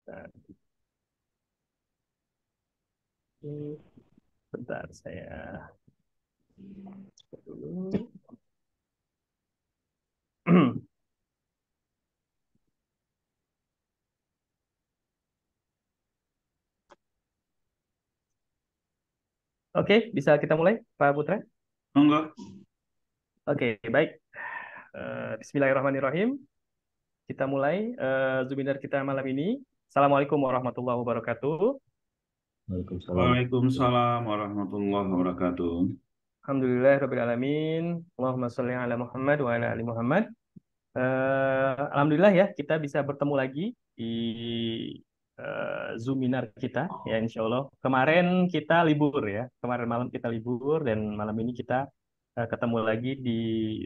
Nah, ini bentar saya dulu. Oke, bisa kita mulai, Pak Putra? Monggo. Oke, baik. Bismillahirrahmanirrahim. Kita mulai webinar kita malam ini. Assalamualaikum warahmatullahi wabarakatuh. Waalaikumsalam. Waalaikumsalam warahmatullahi wabarakatuh. Alhamdulillah, Rabbil Alamin. Allahumma sholli ala Muhammad wa ala ali Muhammad. Alhamdulillah ya, kita bisa bertemu lagi di Zoominar kita ya, insya Allah. Kemarin kita libur ya, kemarin malam kita libur dan malam ini kita ketemu lagi di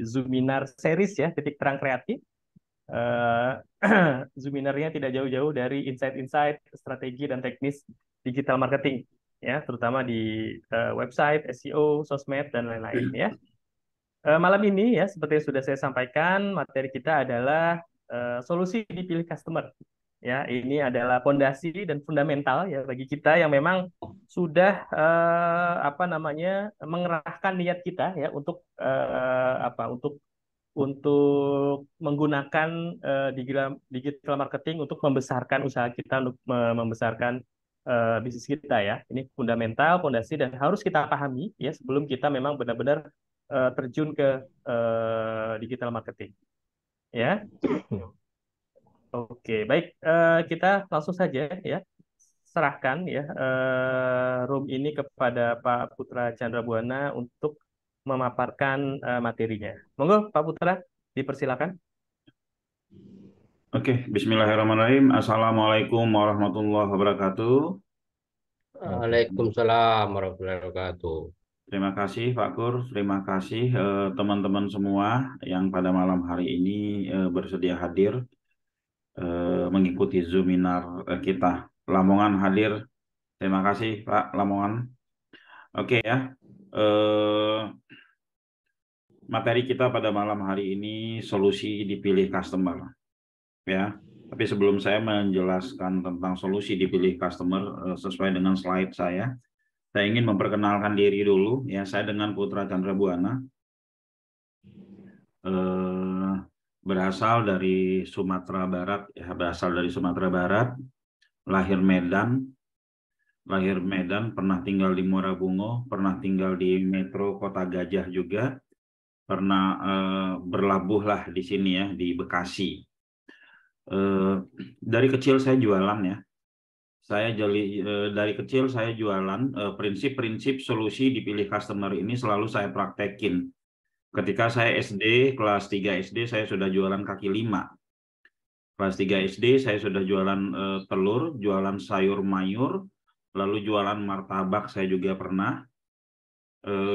Zoominar series ya, titik terang kreatif. Eh, Zoominarnya tidak jauh-jauh dari insight-insight strategi dan teknis digital marketing ya, terutama di website, SEO, sosmed dan lain-lain ya. Malam ini ya, seperti yang sudah saya sampaikan, materi kita adalah solusi dipilih customer. Ya, ini adalah fondasi dan fundamental ya bagi kita yang memang sudah apa namanya mengerahkan niat kita ya untuk untuk menggunakan digital marketing untuk membesarkan usaha kita, untuk membesarkan bisnis kita ya. Ini fundamental, fondasi dan harus kita pahami ya sebelum kita memang benar-benar terjun ke digital marketing. Ya, oke, baik. Kita langsung saja ya serahkan ya room ini kepada Pak Putra Chandra Buana untuk memaparkan materinya. Monggo, Pak Putra, dipersilakan. Oke, Bismillahirrahmanirrahim. Assalamualaikum warahmatullahi wabarakatuh. Waalaikumsalam warahmatullahi wabarakatuh. Terima kasih Pak Kur, terima kasih teman-teman semua yang pada malam hari ini bersedia hadir mengikuti Zoominar kita. Lamongan hadir, terima kasih Pak Lamongan. Oke ya, eh, materi kita pada malam hari ini solusi dipilih customer. Ya, tapi sebelum saya menjelaskan tentang solusi dipilih customer sesuai dengan slide saya ingin memperkenalkan diri dulu. Ya, saya dengan Putra Chandra Buana, berasal dari Sumatera Barat. Ya, berasal dari Sumatera Barat, lahir Medan, pernah tinggal di Muara Bungo, pernah tinggal di Metro Kota Gajah juga, pernah berlabuh lah di sini ya di Bekasi. Dari kecil saya jualan ya. Dari kecil saya jualan, prinsip-prinsip solusi dipilih customer ini selalu saya praktekin. Ketika saya SD, kelas 3 SD saya sudah jualan kaki lima. Kelas 3 SD saya sudah jualan telur, jualan sayur mayur, lalu jualan martabak saya juga pernah,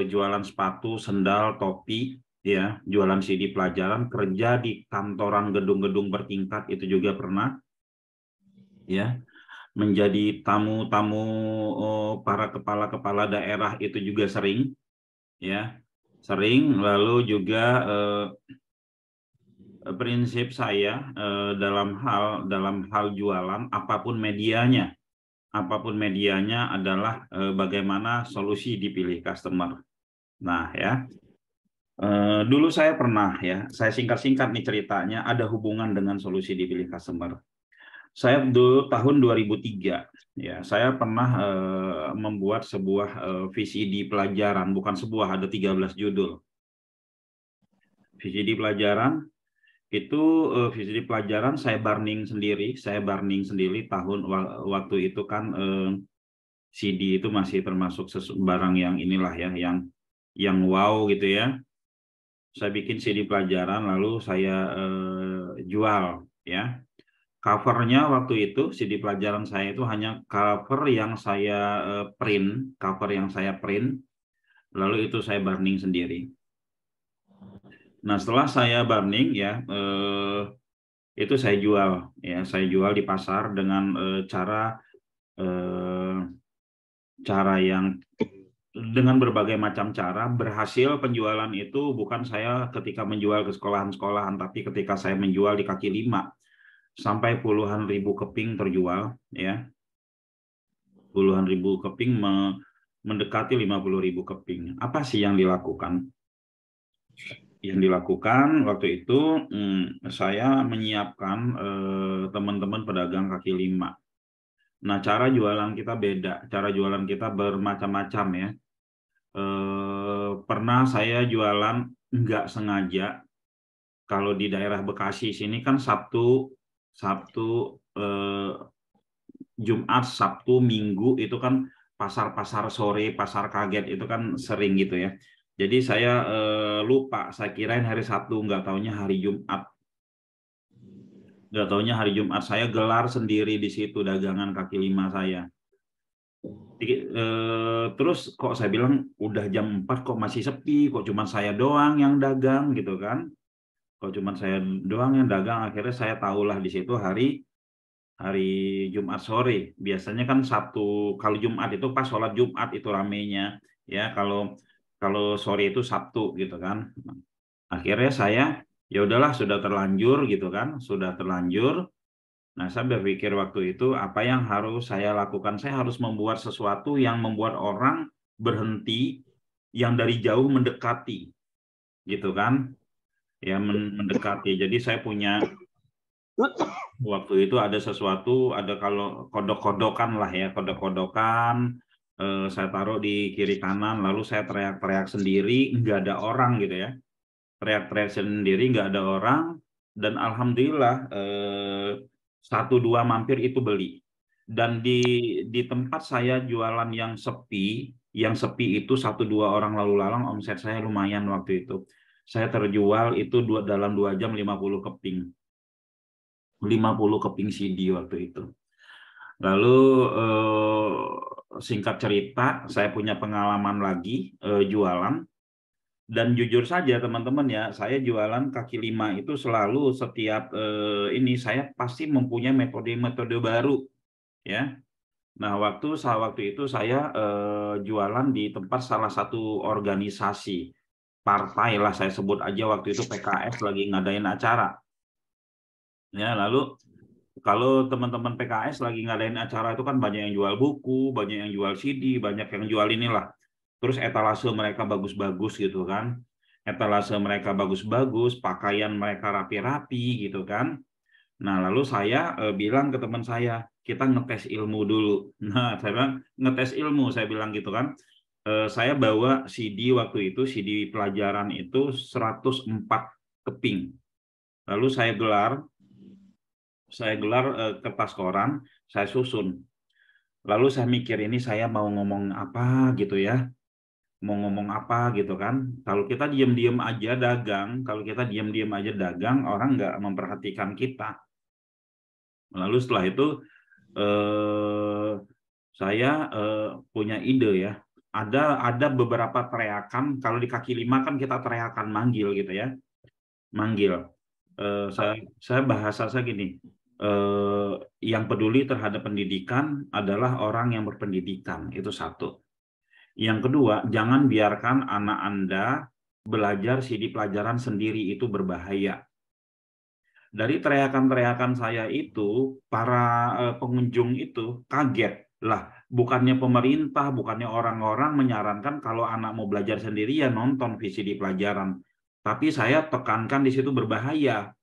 jualan sepatu, sendal, topi, ya, jualan CD pelajaran, kerja di kantoran gedung-gedung bertingkat itu juga pernah, ya. Menjadi tamu-tamu para kepala-kepala daerah itu juga sering, ya, sering. Lalu juga prinsip saya dalam hal jualan apapun medianya adalah bagaimana solusi dipilih customer. Nah ya, dulu saya pernah ya, saya singkat-singkat nih ceritanya, ada hubungan dengan solusi dipilih customer. Saya dulu tahun 2003 ya, saya pernah membuat sebuah VCD pelajaran, bukan sebuah, ada 13 judul. VCD pelajaran itu VCD pelajaran saya burning sendiri waktu itu kan CD itu masih termasuk barang yang inilah ya, yang wow gitu ya. Saya bikin CD pelajaran lalu saya jual ya. Covernya waktu itu CD pelajaran saya itu hanya cover yang saya print, lalu itu saya burning sendiri. Nah, setelah saya burning ya, itu saya jual di pasar dengan cara yang dengan berbagai macam cara. Berhasil penjualan itu bukan saya ketika menjual ke sekolahan-sekolahan, tapi ketika saya menjual di kaki lima. sampai puluhan ribu keping terjual, ya. Puluhan ribu keping mendekati 50.000 keping. Apa sih yang dilakukan? Yang dilakukan waktu itu saya menyiapkan teman-teman pedagang kaki lima. Nah, cara jualan kita beda. Cara jualan kita bermacam-macam ya. Pernah saya jualan nggak sengaja. Kalau di daerah Bekasi sini kan Sabtu, Jumat, Sabtu, Minggu itu kan pasar-pasar sore, pasar kaget itu kan sering gitu ya. Jadi saya lupa, saya kirain hari Sabtu, nggak taunya hari Jumat. Nggak taunya hari Jumat saya gelar sendiri di situ dagangan kaki lima saya. Terus kok saya bilang udah jam 4 kok masih sepi, kok cuma saya doang yang dagang gitu kan. Kok cuma saya doang yang dagang, akhirnya saya tahulah di situ hari Jumat sore. Biasanya kan Sabtu, kalau Jumat itu pas sholat Jumat itu ramenya ya, kalau sore itu Sabtu gitu kan. Akhirnya saya ya udahlah, sudah terlanjur gitu kan, sudah terlanjur. Nah, saya berpikir waktu itu apa yang harus saya lakukan? Saya harus membuat sesuatu yang membuat orang berhenti, yang dari jauh mendekati gitu kan. Ya mendekati. Jadi saya punya waktu itu ada sesuatu, ada kalau kodok-kodokan lah ya, kodok-kodokan, saya taruh di kiri kanan, lalu saya teriak-teriak sendiri, nggak ada orang gitu ya, teriak-teriak sendiri, nggak ada orang, dan alhamdulillah 1-2 mampir itu beli. Dan di tempat saya jualan yang sepi itu 1-2 orang lalu lalang, omset saya lumayan waktu itu. Saya terjual itu dalam 2 jam 50 keping. 50 keping CD waktu itu. Lalu singkat cerita, saya punya pengalaman lagi jualan. Dan jujur saja teman-teman ya, saya jualan kaki lima itu selalu setiap ini saya pasti mempunyai metode-metode baru ya. Nah, waktu itu saya jualan di tempat salah satu organisasi partai lah, saya sebut aja waktu itu PKS lagi ngadain acara. Ya, lalu kalau teman-teman PKS lagi ngadain acara itu kan banyak yang jual buku, banyak yang jual CD, banyak yang jual inilah. Terus etalase mereka bagus-bagus gitu kan. Etalase mereka bagus-bagus, pakaian mereka rapi-rapi gitu kan. Nah, lalu saya bilang ke teman saya, kita ngetes ilmu dulu. Nah, saya bilang ngetes ilmu, saya bilang gitu kan. Saya bawa CD waktu itu, CD pelajaran itu 104 keping. Lalu saya gelar kertas koran, saya susun. Lalu saya mikir ini saya mau ngomong apa gitu ya. Mau ngomong apa gitu kan. Kalau kita diam-diam aja dagang, orang nggak memperhatikan kita. Lalu setelah itu saya punya ide ya. Ada beberapa teriakan, kalau di kaki lima kan kita teriakan manggil gitu ya. Manggil. Saya bahasa saya gini, yang peduli terhadap pendidikan adalah orang yang berpendidikan, itu satu. Yang kedua, jangan biarkan anak Anda belajar CD pelajaran sendiri, itu berbahaya. Dari teriakan-teriakan saya itu, para pengunjung itu kaget. Lah, bukannya pemerintah, bukannya orang-orang menyarankan kalau anak mau belajar sendiri ya nonton VCD pelajaran. Tapi saya tekankan di situ berbahaya.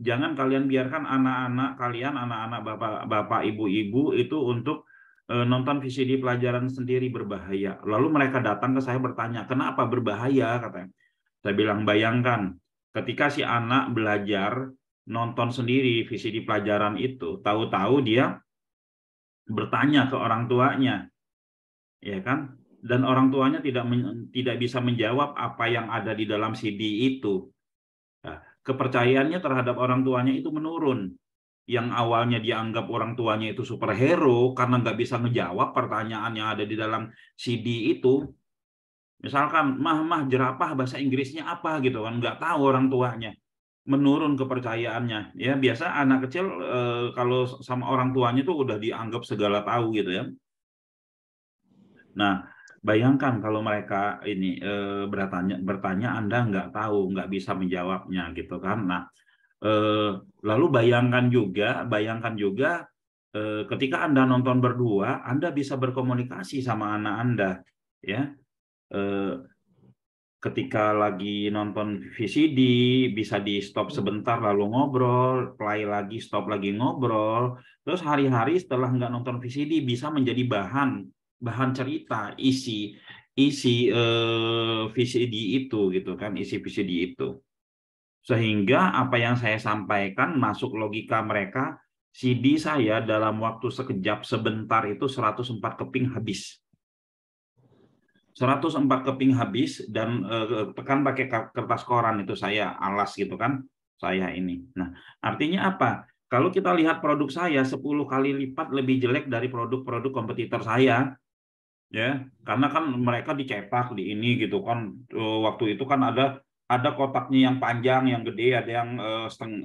Jangan kalian biarkan anak-anak kalian, anak-anak bapak, ibu-ibu itu untuk nonton VCD pelajaran sendiri, berbahaya. Lalu mereka datang ke saya bertanya, kenapa berbahaya? Katanya. Saya bilang, bayangkan ketika si anak belajar nonton sendiri VCD pelajaran itu, tahu-tahu dia bertanya ke orang tuanya, ya kan? Dan orang tuanya tidak bisa menjawab apa yang ada di dalam CD itu. Nah, kepercayaannya terhadap orang tuanya itu menurun. Yang awalnya dianggap orang tuanya itu superhero karena nggak bisa ngejawab pertanyaan yang ada di dalam CD itu. Misalkan, mah jerapah bahasa Inggrisnya apa gitu kan, nggak tahu orang tuanya. Menurun kepercayaannya. Ya biasa anak kecil kalau sama orang tuanya itu udah dianggap segala tahu gitu ya. Nah, bayangkan kalau mereka ini bertanya Anda nggak tahu, nggak bisa menjawabnya gitu kan. Nah, Lalu bayangkan juga ketika Anda nonton berdua, Anda bisa berkomunikasi sama anak Anda, ya. Ketika lagi nonton VCD, bisa di stop sebentar lalu ngobrol, play lagi, stop lagi ngobrol. Terus hari-hari setelah nggak nonton VCD bisa menjadi bahan cerita, isi VCD itu gitu kan, isi VCD itu. Sehingga apa yang saya sampaikan masuk logika mereka, CD saya dalam waktu sekejap sebentar itu 104 keping habis. 104 keping habis dan tekan pakai kertas koran itu saya alas gitu kan, saya ini. Nah, artinya apa? Kalau kita lihat produk saya 10 kali lipat lebih jelek dari produk-produk kompetitor saya, ya, karena kan mereka dicetak di ini gitu kan. Waktu itu kan ada kotaknya yang panjang, yang gede, ada yang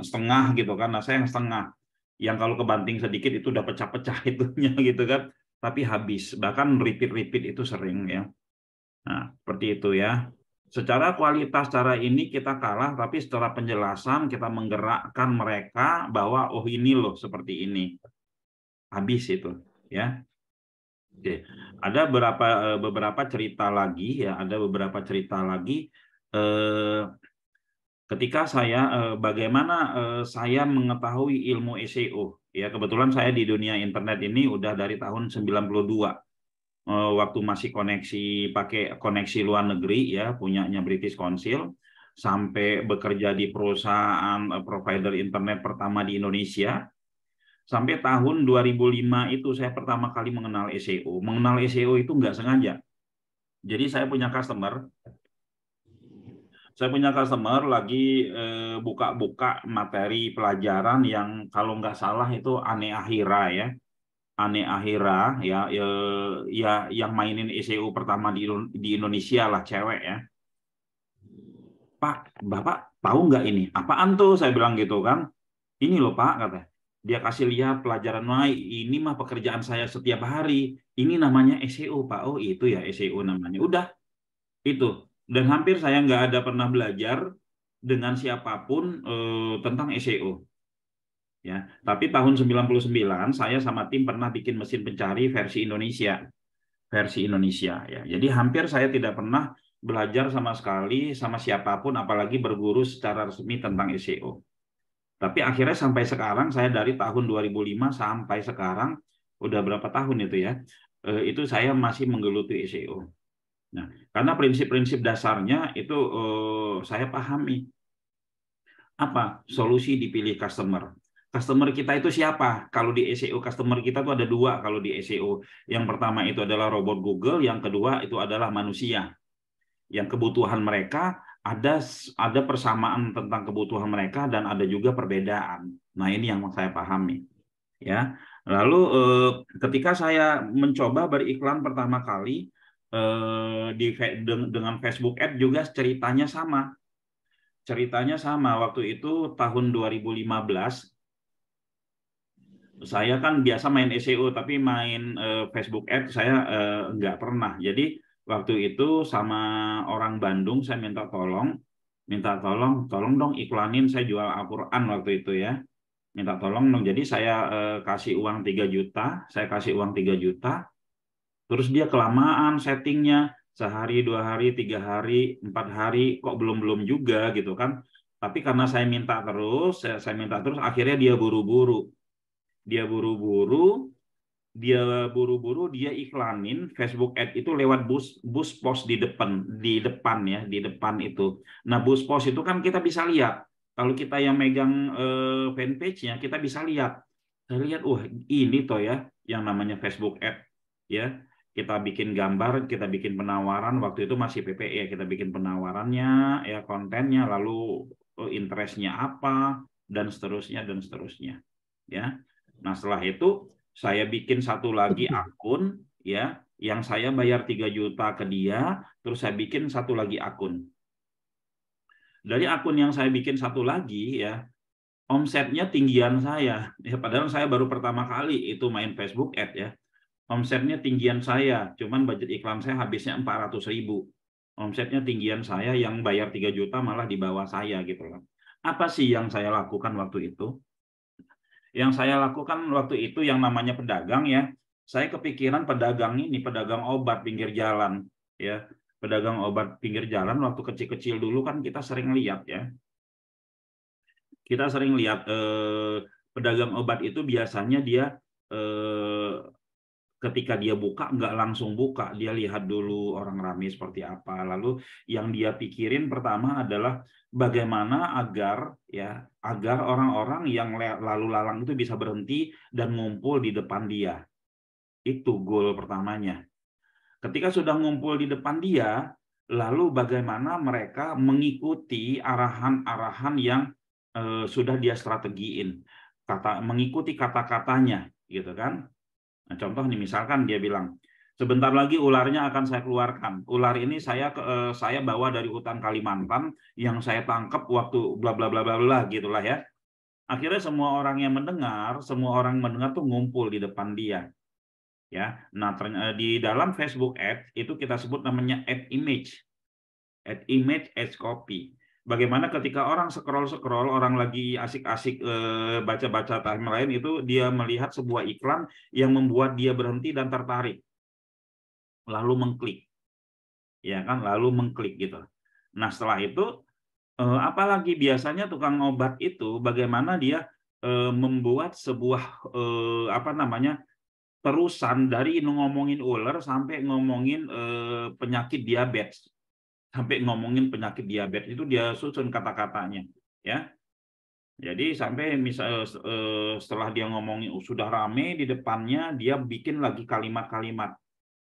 setengah gitu kan. Nah, saya yang setengah. Yang kalau kebanting sedikit itu udah pecah-pecah itunya gitu kan. Tapi habis, bahkan repeat itu sering ya. Nah, seperti itu ya. Secara kualitas cara ini kita kalah, tapi secara penjelasan kita menggerakkan mereka bahwa oh ini loh seperti ini. Habis itu ya. Oke. Ada beberapa cerita lagi ya, ada beberapa cerita lagi ketika saya bagaimana saya mengetahui ilmu SEO. Ya, kebetulan saya di dunia internet ini udah dari tahun 92. Waktu masih pakai koneksi luar negeri ya, punyanya British Council, sampai bekerja di perusahaan provider internet pertama di Indonesia. Sampai tahun 2005 itu saya pertama kali mengenal SEO. Mengenal SEO itu nggak sengaja. Jadi saya punya customer lagi buka-buka materi pelajaran yang kalau nggak salah itu Ane Ahira ya. Ane Ahira ya, yang mainin SEO pertama di Indonesia lah, cewek ya. Pak, Bapak tahu nggak ini? Apaan tuh? Saya bilang gitu kan. Ini loh Pak, kata. Dia kasih lihat pelajaran, ini mah pekerjaan saya setiap hari. Ini namanya SEO Pak. Oh itu ya SEO namanya. Udah, itu. Dan hampir saya nggak ada pernah belajar dengan siapapun tentang SEO. Ya, tapi tahun 99 saya sama tim pernah bikin mesin pencari versi Indonesia ya. Jadi hampir saya tidak pernah belajar sama sekali sama siapapun apalagi berguru secara resmi tentang SEO. Tapi akhirnya sampai sekarang saya dari tahun 2005 sampai sekarang udah berapa tahun itu ya. Itu saya masih menggeluti SEO. Nah, karena prinsip-prinsip dasarnya itu saya pahami. Apa? Solusi dipilih customer. Customer kita itu siapa? Kalau di SEO, customer kita itu ada dua kalau di SEO. Yang pertama itu adalah robot Google, yang kedua itu adalah manusia. Yang kebutuhan mereka ada persamaan tentang kebutuhan mereka dan ada juga perbedaan. Nah, ini yang saya pahami. Ya. Lalu ketika saya mencoba beriklan pertama kali dengan Facebook Ads juga ceritanya sama. Waktu itu tahun 2015 saya kan biasa main SEO tapi main Facebook Ads saya nggak pernah. Jadi waktu itu sama orang Bandung saya minta tolong dong iklanin saya jual Al-Quran waktu itu ya. Minta tolong dong. Jadi saya kasih uang 3 juta, terus dia kelamaan settingnya. Sehari, 2 hari, 3 hari, 4 hari, kok belum juga gitu kan. Tapi karena saya minta terus, akhirnya dia buru-buru, dia iklanin Facebook Ad itu lewat bus post di depan itu. Nah, bus post itu kan kita bisa lihat. Kalau kita yang megang fanpage-nya, kita bisa lihat. Saya lihat, ini toh ya yang namanya Facebook Ad ya. Kita bikin gambar, kita bikin penawaran, waktu itu masih PPE, kita bikin penawarannya, ya kontennya, lalu interest-nya apa, dan seterusnya, ya. Nah, setelah itu saya bikin satu lagi akun, ya, yang saya bayar 3 juta ke dia, terus saya bikin satu lagi akun. Dari akun yang saya bikin satu lagi, ya, omsetnya tinggian saya, ya, padahal saya baru pertama kali itu main Facebook Ad ya. Omsetnya tinggian saya, cuman budget iklan saya habisnya 400.000. Omsetnya tinggian saya, yang bayar 3 juta malah di bawah saya gitu loh. Apa sih yang saya lakukan waktu itu? Yang saya lakukan waktu itu yang namanya pedagang ya, saya kepikiran pedagang ini, pedagang obat pinggir jalan ya. Pedagang obat pinggir jalan waktu kecil-kecil dulu kan kita sering lihat ya. Kita sering lihat pedagang obat itu biasanya dia ketika dia buka nggak langsung buka, dia lihat dulu orang ramai seperti apa. Lalu yang dia pikirin pertama adalah bagaimana agar orang-orang yang lalu lalang itu bisa berhenti dan ngumpul di depan dia. Itu goal pertamanya. Ketika sudah ngumpul di depan dia, lalu bagaimana mereka mengikuti arahan-arahan yang sudah dia strategiin, mengikuti kata-katanya, gitu kan? Nah, contoh nih, misalkan dia bilang, sebentar lagi ularnya akan saya keluarkan. Ular ini saya bawa dari hutan Kalimantan yang saya tangkap waktu bla bla bla bla bla gitulah ya. Akhirnya semua orang yang mendengar tuh ngumpul di depan dia. Ya. Nah, di dalam Facebook Ads itu kita sebut namanya ad image. Ad image, ad copy. Bagaimana ketika orang scroll, orang lagi asik-asik baca-baca timeline itu dia melihat sebuah iklan yang membuat dia berhenti dan tertarik, lalu mengklik, ya kan, lalu mengklik gitu. Nah setelah itu apalagi biasanya tukang obat itu bagaimana dia membuat sebuah terusan dari ngomongin ular sampai ngomongin penyakit diabetes. Sampai ngomongin penyakit diabetes itu dia susun kata-katanya ya. Jadi sampai misal setelah dia ngomongin sudah rame di depannya, dia bikin lagi kalimat-kalimat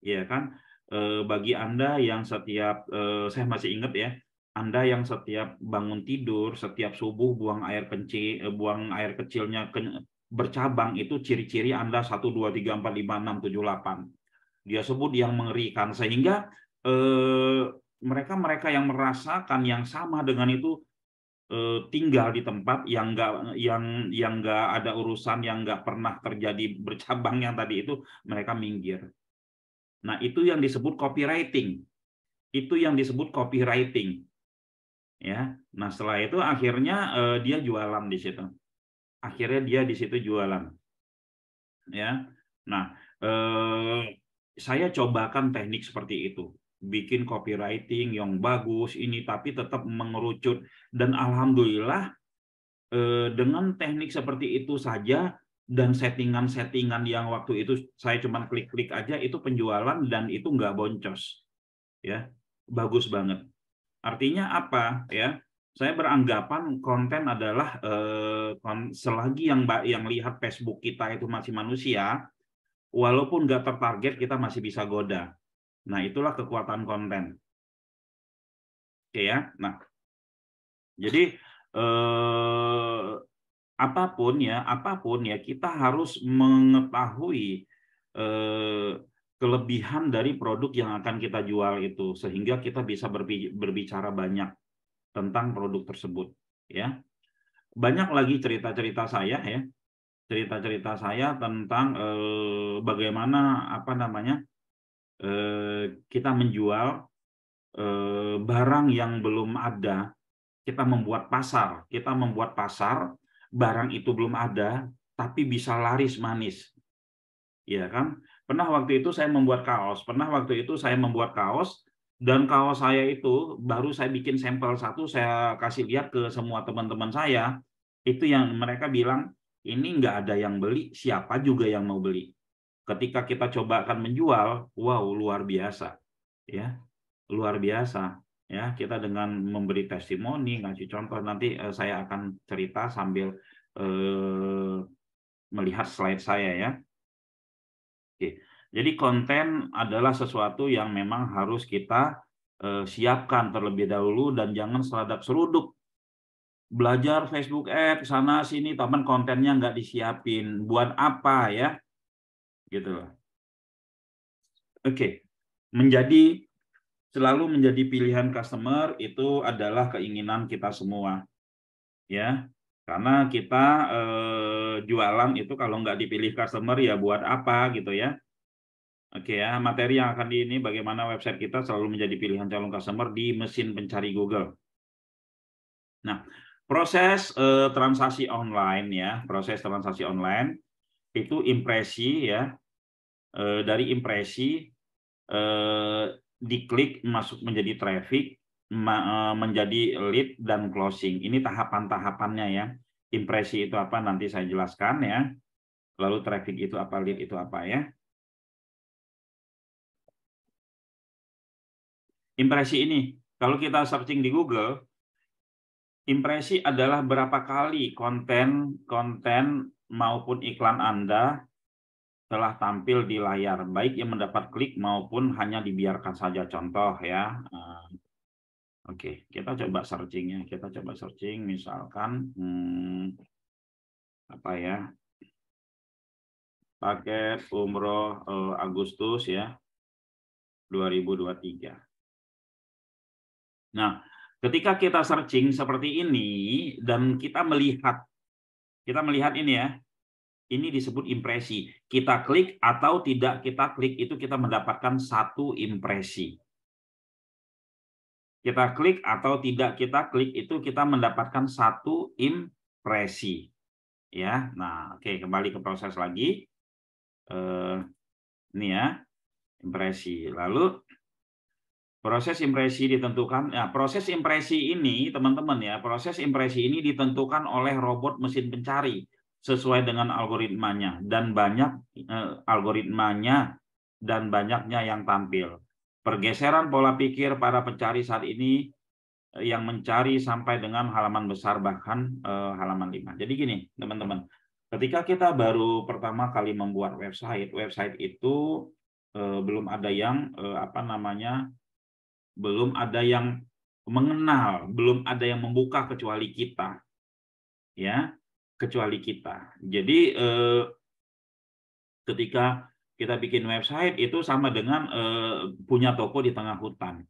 ya kan. Bagi Anda yang setiap saya masih ingat ya, Anda yang setiap bangun tidur, setiap subuh buang air kecilnya bercabang, itu ciri-ciri Anda 1 2 3 4 5 6 7 8. Dia sebut yang mengerikan sehingga mereka yang merasakan yang sama dengan itu tinggal di tempat yang nggak ada urusan, yang nggak pernah terjadi bercabang yang tadi itu, mereka minggir. Nah itu yang disebut copywriting. Itu yang disebut copywriting. Ya. Nah setelah itu akhirnya dia jualan di situ. Akhirnya dia di situ jualan. Ya. Nah saya cobakan teknik seperti itu. Bikin copywriting yang bagus ini, tapi tetap mengerucut. Dan alhamdulillah dengan teknik seperti itu saja dan settingan-settingan yang waktu itu saya cuma klik-klik aja, itu penjualan dan itu nggak boncos. Ya, bagus banget. Artinya apa ya? Saya beranggapan konten adalah selagi yang lihat Facebook kita itu masih manusia, walaupun nggak tertarget kita masih bisa goda. Nah itulah kekuatan konten. Oke ya. Nah jadi apapun ya kita harus mengetahui kelebihan dari produk yang akan kita jual itu sehingga kita bisa berbicara banyak tentang produk tersebut ya. Banyak lagi cerita-cerita saya tentang bagaimana kita menjual barang yang belum ada. Kita membuat pasar, barang itu belum ada tapi bisa laris manis. Ya kan? Pernah waktu itu saya membuat kaos, dan kaos saya itu baru saya bikin sampel satu, saya kasih lihat ke semua teman-teman saya, itu yang mereka bilang, ini nggak ada yang beli, siapa juga yang mau beli. Ketika kita coba akan menjual, wow, luar biasa. Ya, luar biasa. Ya, kita dengan memberi testimoni, ngasih contoh, nanti saya akan cerita sambil melihat slide saya ya. Oke. Jadi konten adalah sesuatu yang memang harus kita siapkan terlebih dahulu dan jangan seradak-seruduk. Belajar Facebook Ads sana sini, teman kontennya nggak disiapin. Buat apa ya? Gitu loh. Oke. Selalu menjadi pilihan customer itu adalah keinginan kita semua. Ya. Karena kita jualan itu kalau nggak dipilih customer ya buat apa gitu ya. Oke ya, materi yang akan ini bagaimana website kita selalu menjadi pilihan calon customer di mesin pencari Google. Nah, Proses transaksi online ya, proses transaksi online itu impresi ya, dari impresi diklik masuk menjadi traffic, menjadi lead dan closing. Ini tahapan-tahapannya ya. Impresi itu apa nanti saya jelaskan ya. Lalu traffic itu apa, lead itu apa ya. Impresi ini, kalau kita searching di Google, impresi adalah berapa kali konten maupun iklan Anda telah tampil di layar, baik yang mendapat klik maupun hanya dibiarkan saja. Contoh ya. Oke, kita coba searching ya. Kita coba searching misalkan apa ya? Paket umroh Agustus ya 2023. Nah, ketika kita searching seperti ini dan kita melihat ini ya. Ini disebut impresi. Kita klik atau tidak kita klik itu kita mendapatkan satu impresi. Kita klik atau tidak kita klik itu kita mendapatkan satu impresi. Ya, nah oke, kembali ke proses lagi. Ini ya, impresi. Lalu proses impresi ditentukan. Ya, proses impresi ini teman-teman ya, proses impresi ini ditentukan oleh robot mesin pencari sesuai dengan algoritmanya dan banyaknya yang tampil. Pergeseran pola pikir para pencari saat ini yang mencari sampai dengan halaman besar bahkan halaman 5. Jadi gini, teman-teman. Ketika kita baru pertama kali membuat website itu belum ada yang belum ada yang mengenal, belum ada yang membuka kecuali kita. Ya, kecuali kita. Jadi ketika kita bikin website itu sama dengan punya toko di tengah hutan.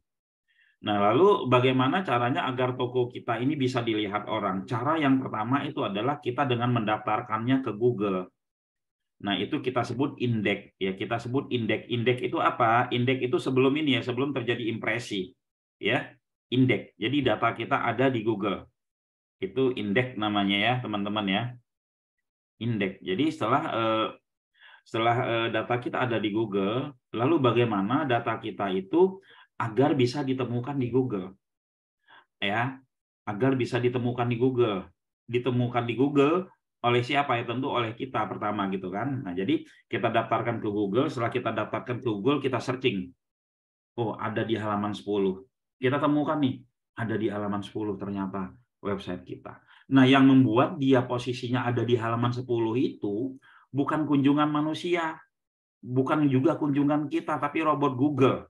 Nah, lalu bagaimana caranya agar toko kita ini bisa dilihat orang? Cara yang pertama itu adalah kita dengan mendaftarkannya ke Google. Nah, itu kita sebut indeks ya, kita sebut indeks. Indeks itu apa? Indeks itu sebelum ini ya, sebelum terjadi impresi. Ya, indeks. Jadi data kita ada di Google. Itu indeks namanya ya, teman-teman ya. Indeks. Jadi setelah data kita ada di Google, lalu bagaimana data kita itu agar bisa ditemukan di Google? Ya, agar bisa ditemukan di Google. Ditemukan di Google oleh siapa ya? Tentu oleh kita pertama gitu kan. Nah, jadi kita daftarkan ke Google, setelah kita daftarkan ke Google, kita searching. Oh, ada di halaman 10. Kita temukan nih, ada di halaman 10 ternyata website kita. Nah, yang membuat dia posisinya ada di halaman 10 itu bukan kunjungan manusia, bukan juga kunjungan kita, tapi robot Google.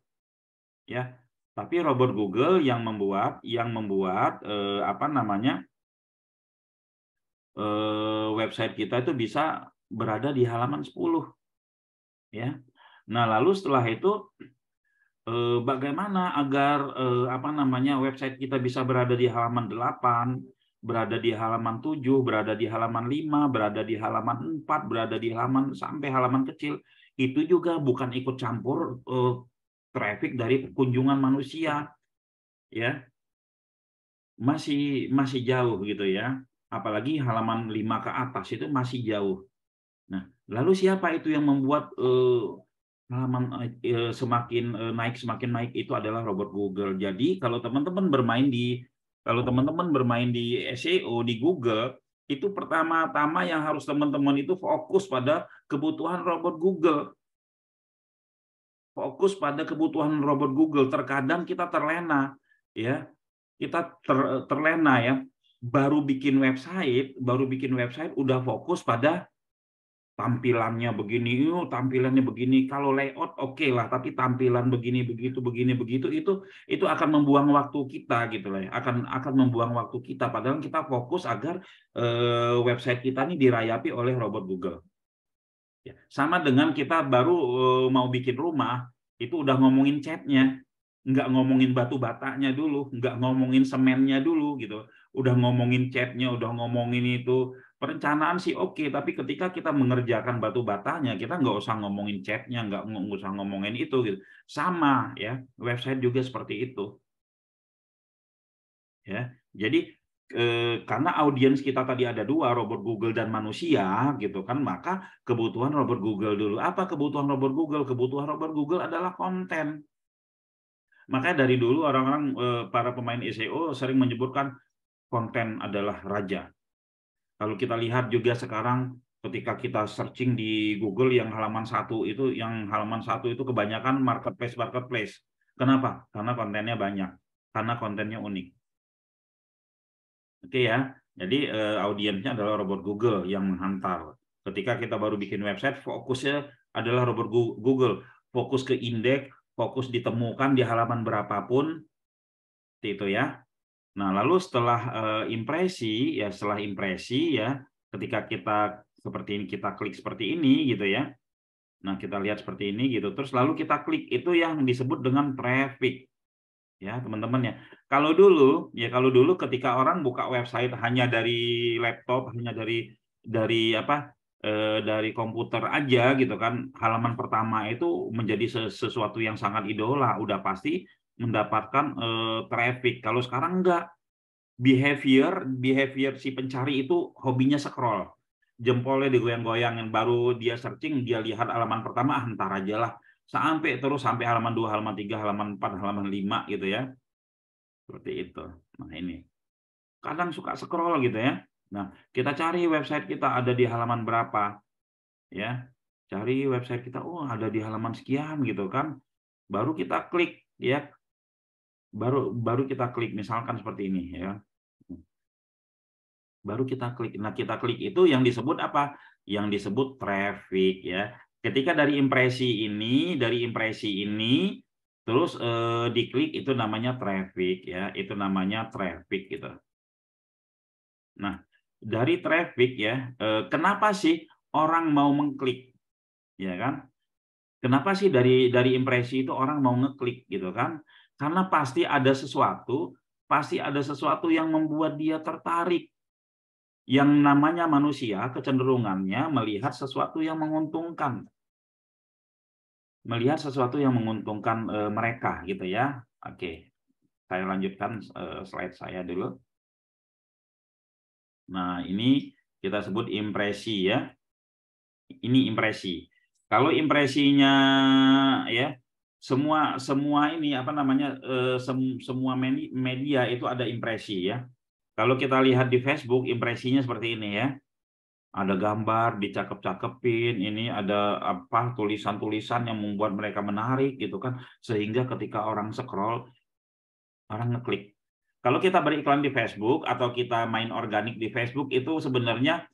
Ya, tapi robot Google yang membuat website kita itu bisa berada di halaman 10. Ya. Nah, lalu setelah itu bagaimana agar website kita bisa berada di halaman 8, berada di halaman 7, berada di halaman 5, berada di halaman 4, berada di halaman sampai halaman kecil. Itu juga bukan ikut campur traffic dari kunjungan manusia. Ya. Masih jauh gitu ya. Apalagi halaman 5 ke atas itu masih jauh. Nah, lalu siapa itu yang membuat halaman semakin naik itu adalah robot Google. Jadi kalau teman-teman bermain di SEO di Google, itu pertama-tama yang harus teman-teman itu fokus pada kebutuhan robot Google. Fokus pada kebutuhan robot Google. Terkadang kita terlena ya. Kita terlena ya. Baru bikin website udah fokus pada tampilannya begini, tampilannya begini. Kalau layout oke lah, tapi tampilan begini begitu itu akan membuang waktu kita gitu lah. Akan membuang waktu kita. Padahal kita fokus agar website kita ini dirayapi oleh robot Google. Ya, sama dengan kita baru mau bikin rumah, itu udah ngomongin catnya, nggak ngomongin batu batanya dulu, nggak ngomongin semennya dulu gitu. Udah ngomongin catnya, udah ngomongin itu. Perencanaan sih oke, tapi ketika kita mengerjakan batu batanya, kita nggak usah ngomongin catnya, nggak usah ngomongin itu gitu. Sama ya, website juga seperti itu. Ya, jadi karena audiens kita tadi ada dua, robot Google dan manusia gitu kan, maka kebutuhan robot Google dulu. Apa kebutuhan robot Google? Kebutuhan robot Google adalah konten. Makanya dari dulu orang-orang para pemain SEO sering menyebutkan konten adalah raja. Kalau kita lihat juga sekarang ketika kita searching di Google yang halaman satu itu kebanyakan marketplace. Kenapa? Karena kontennya banyak, karena kontennya unik. Oke ya, jadi audiensnya adalah robot Google yang menghantar. Ketika kita baru bikin website, fokusnya adalah robot Google, fokus ke indeks, fokus ditemukan di halaman berapapun, itu ya. Nah, lalu setelah impresi ya, ketika kita seperti ini, kita klik seperti ini gitu ya. Nah, kita lihat seperti ini gitu, terus lalu kita klik, itu yang disebut dengan traffic. Ya teman-teman ya, kalau dulu ketika orang buka website hanya dari laptop, hanya dari komputer aja gitu kan, halaman pertama itu menjadi sesuatu yang sangat idola, udah pasti mendapatkan traffic. Kalau sekarang enggak, behavior si pencari itu hobinya scroll, jempolnya digoyang-goyangin, baru dia searching, dia lihat halaman pertama, entar aja lah, sampai halaman 2, halaman 3, halaman 4, halaman 5 gitu ya. Seperti itu. Nah, ini. Kadang suka scroll gitu ya. Nah, kita cari website kita ada di halaman berapa. Ya. Cari website kita, oh ada di halaman sekian gitu kan. Baru kita klik ya. Baru kita klik misalkan seperti ini ya. Baru kita klik. Nah, kita klik itu yang disebut apa? Yang disebut traffic ya. Ketika dari impresi ini terus diklik, itu namanya traffic ya. Itu namanya traffic gitu. Nah, dari traffic ya, kenapa sih orang mau mengklik? Ya kan? Kenapa sih dari impresi itu orang mau ngeklik gitu kan? Karena pasti ada sesuatu yang membuat dia tertarik. Yang namanya manusia kecenderungannya melihat sesuatu yang menguntungkan. Melihat sesuatu yang menguntungkan mereka gitu ya. Oke. Saya lanjutkan slide saya dulu. Nah, ini kita sebut impresi ya. Ini impresi. Kalau impresinya ya, semua ini apa namanya, semua media itu ada impresi ya. Kalau kita lihat di Facebook, impresinya seperti ini ya. Ada gambar dicakep-cakepin, ini ada apa, tulisan-tulisan yang membuat mereka menarik gitu kan, sehingga ketika orang scroll, orang ngeklik. Kalau kita beriklan di Facebook atau kita main organik di Facebook, itu sebenarnya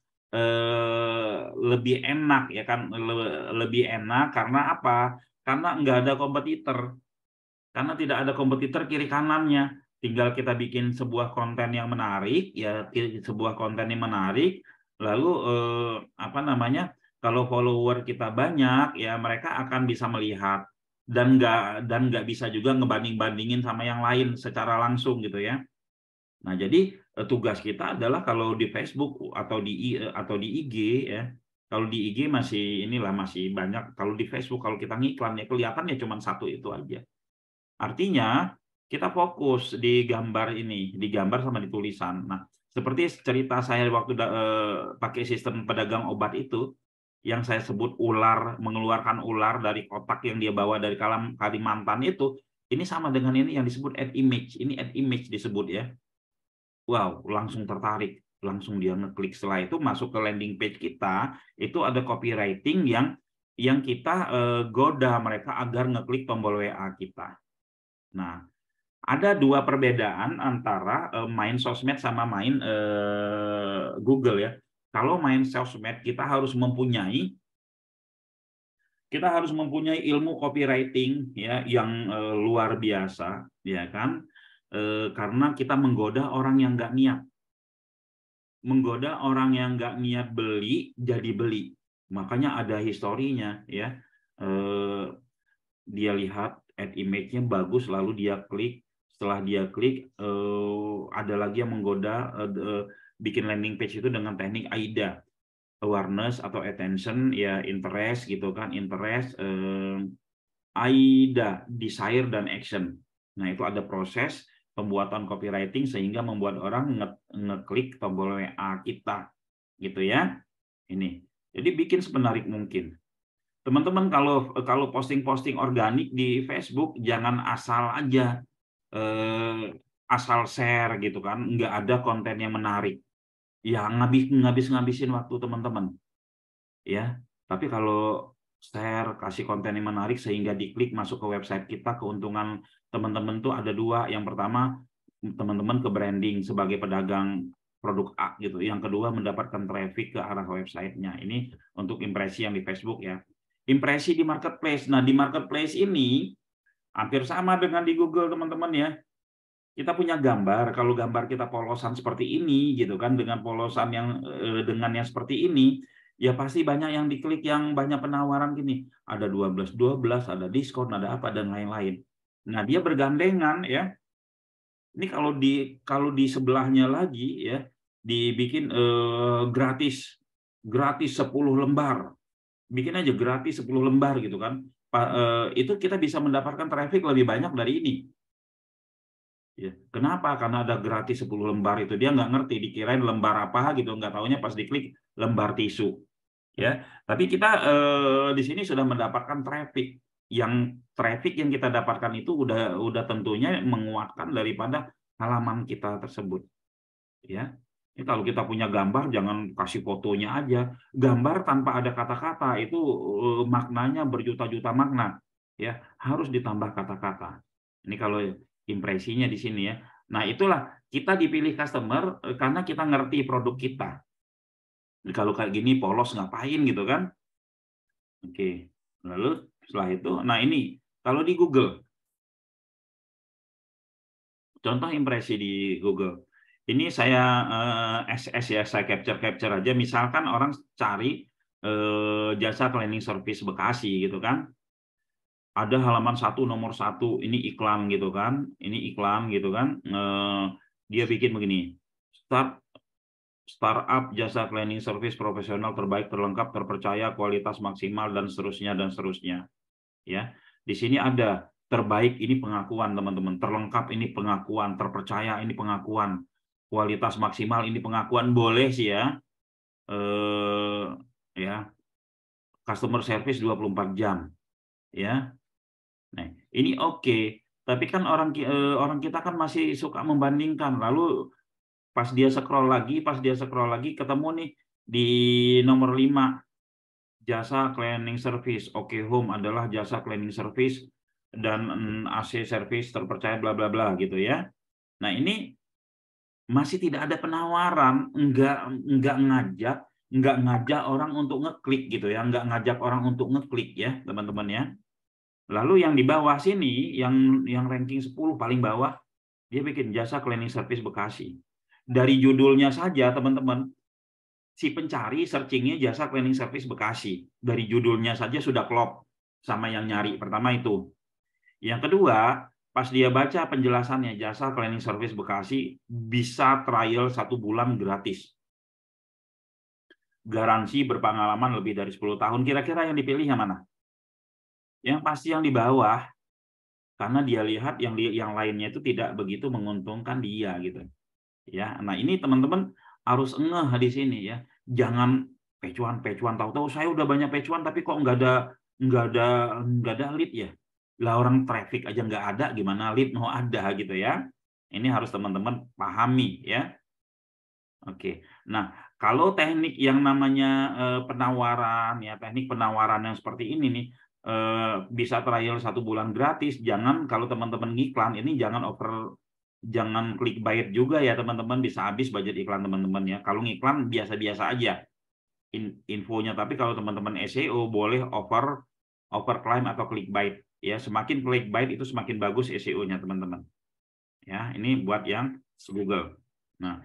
lebih enak ya kan, lebih enak karena apa? Karena nggak ada kompetitor, karena tidak ada kompetitor kiri kanannya, tinggal kita bikin sebuah konten yang menarik ya, lalu apa namanya, kalau follower kita banyak ya, mereka akan bisa melihat dan nggak bisa juga ngebanding-bandingin sama yang lain secara langsung gitu ya. Nah, jadi tugas kita adalah kalau di Facebook atau di IG ya. Kalau di IG masih banyak. Kalau di Facebook kalau kita ngiklan ya kelihatannya cuma satu itu aja. Artinya kita fokus di gambar ini, di gambar sama di tulisan. Nah, seperti cerita saya waktu pakai sistem pedagang obat itu, yang saya sebut mengeluarkan ular dari kotak yang dia bawa dari Kalimantan itu, ini sama dengan ini yang disebut ad image. Ini ad image disebut ya. Wow, langsung tertarik, langsung dia ngeklik. Setelah itu masuk ke landing page kita, itu ada copywriting yang kita goda mereka agar ngeklik tombol WA kita. Nah, ada dua perbedaan antara main sosmed sama main Google ya. Kalau main sosmed kita harus mempunyai ilmu copywriting ya yang luar biasa ya kan. Karena kita menggoda orang yang nggak niat beli jadi beli. Makanya ada historinya ya. Dia lihat ad image-nya bagus, lalu dia klik. Setelah dia klik, ada lagi yang menggoda, bikin landing page itu dengan teknik AIDA, awareness atau attention ya, interest gitu kan, AIDA, desire dan action. Nah, itu ada proses pembuatan copywriting sehingga membuat orang ngeklik tombol WA kita, gitu ya. Ini. Jadi bikin semenarik mungkin. Teman-teman kalau posting-posting organik di Facebook jangan asal aja asal share gitu kan, nggak ada konten yang menarik. Ya ngabisin waktu teman-teman. Ya. Tapi kalau share, kasih konten yang menarik sehingga diklik masuk ke website kita, keuntungan teman-teman tuh ada dua. Yang pertama, teman-teman ke branding sebagai pedagang produk A gitu. Yang kedua, mendapatkan traffic ke arah websitenya. Ini untuk impresi yang di Facebook ya. Impresi di marketplace. Nah, di marketplace ini hampir sama dengan di Google, teman-teman ya. Kita punya gambar, kalau gambar kita polosan seperti ini gitu kan, dengan polosan yang seperti ini, ya pasti banyak yang diklik, yang banyak penawaran gini, ada 12 ada diskon, ada apa dan lain-lain. Nah, dia bergandengan ya. Ini kalau di sebelahnya lagi ya, dibikin gratis 10 lembar. Bikin aja gratis 10 lembar gitu kan. Itu kita bisa mendapatkan traffic lebih banyak dari ini. Ya. Kenapa? Karena ada gratis 10 lembar itu. Dia nggak ngerti, dikirain lembar apa gitu, nggak taunya pas diklik lembar tisu. Ya, tapi kita di sini sudah mendapatkan traffic. Yang traffic yang kita dapatkan itu udah tentunya menguatkan daripada halaman kita tersebut. Ya. Ini kalau kita punya gambar, jangan kasih fotonya aja. Gambar tanpa ada kata-kata itu maknanya berjuta-juta makna. Ya, harus ditambah kata-kata. Ini kalau impresinya di sini ya. Nah, itulah kita dipilih customer karena kita ngerti produk kita. Kalau kayak gini polos ngapain gitu kan? Oke. Lalu setelah itu, nah ini kalau di Google, contoh impresi di Google. Ini saya SS ya, saya capture aja. Misalkan orang cari jasa cleaning service Bekasi gitu kan. Ada halaman 1 nomor 1, ini iklan gitu kan. Ini iklan gitu kan. Dia bikin begini. Startup jasa cleaning service profesional terbaik, terlengkap, terpercaya, kualitas maksimal dan seterusnya. Ya. Di sini ada terbaik, ini pengakuan teman-teman, terlengkap ini pengakuan, terpercaya ini pengakuan, kualitas maksimal ini pengakuan, boleh sih ya. Ya. Customer service 24 jam. Ya. Nah, ini oke. Tapi kan orang kita kan masih suka membandingkan. Lalu pas dia scroll lagi ketemu nih di nomor 5 jasa cleaning service. Oke, Home adalah jasa cleaning service dan AC service terpercaya bla bla bla gitu ya. Nah, ini masih tidak ada penawaran, enggak ngajak orang untuk ngeklik gitu ya, enggak ngajak orang untuk ngeklik ya, teman-teman ya. Lalu yang di bawah sini yang ranking 10 paling bawah, dia bikin jasa cleaning service Bekasi. Dari judulnya saja teman-teman, si pencari searchingnya jasa cleaning service Bekasi. Dari judulnya saja sudah klop sama yang nyari. Pertama itu. Yang kedua, pas dia baca penjelasannya jasa cleaning service Bekasi bisa trial 1 bulan gratis. Garansi berpengalaman lebih dari 10 tahun. Kira-kira yang dipilih yang mana? Yang pasti yang di bawah. Karena dia lihat yang lainnya itu tidak begitu menguntungkan dia gitu. Ya, nah ini teman-teman harus ngeh di sini ya. Jangan pecuan tahu-tahu saya udah banyak pecuan tapi kok nggak ada lead ya. Lah orang traffic aja nggak ada, gimana lead mau ada gitu ya. Ini harus teman-teman pahami ya. Oke. Nah, kalau teknik yang namanya penawaran ya, teknik penawaran yang seperti ini nih bisa trial 1 bulan gratis. Jangan kalau teman-teman ngiklan ini jangan clickbait juga ya teman-teman, bisa habis budget iklan teman-teman ya. Kalau ngiklan biasa-biasa aja infonya, tapi kalau teman-teman SEO boleh overclaim atau clickbait ya. Semakin clickbait itu semakin bagus SEO-nya teman-teman. Ya, ini buat yang Google. Nah,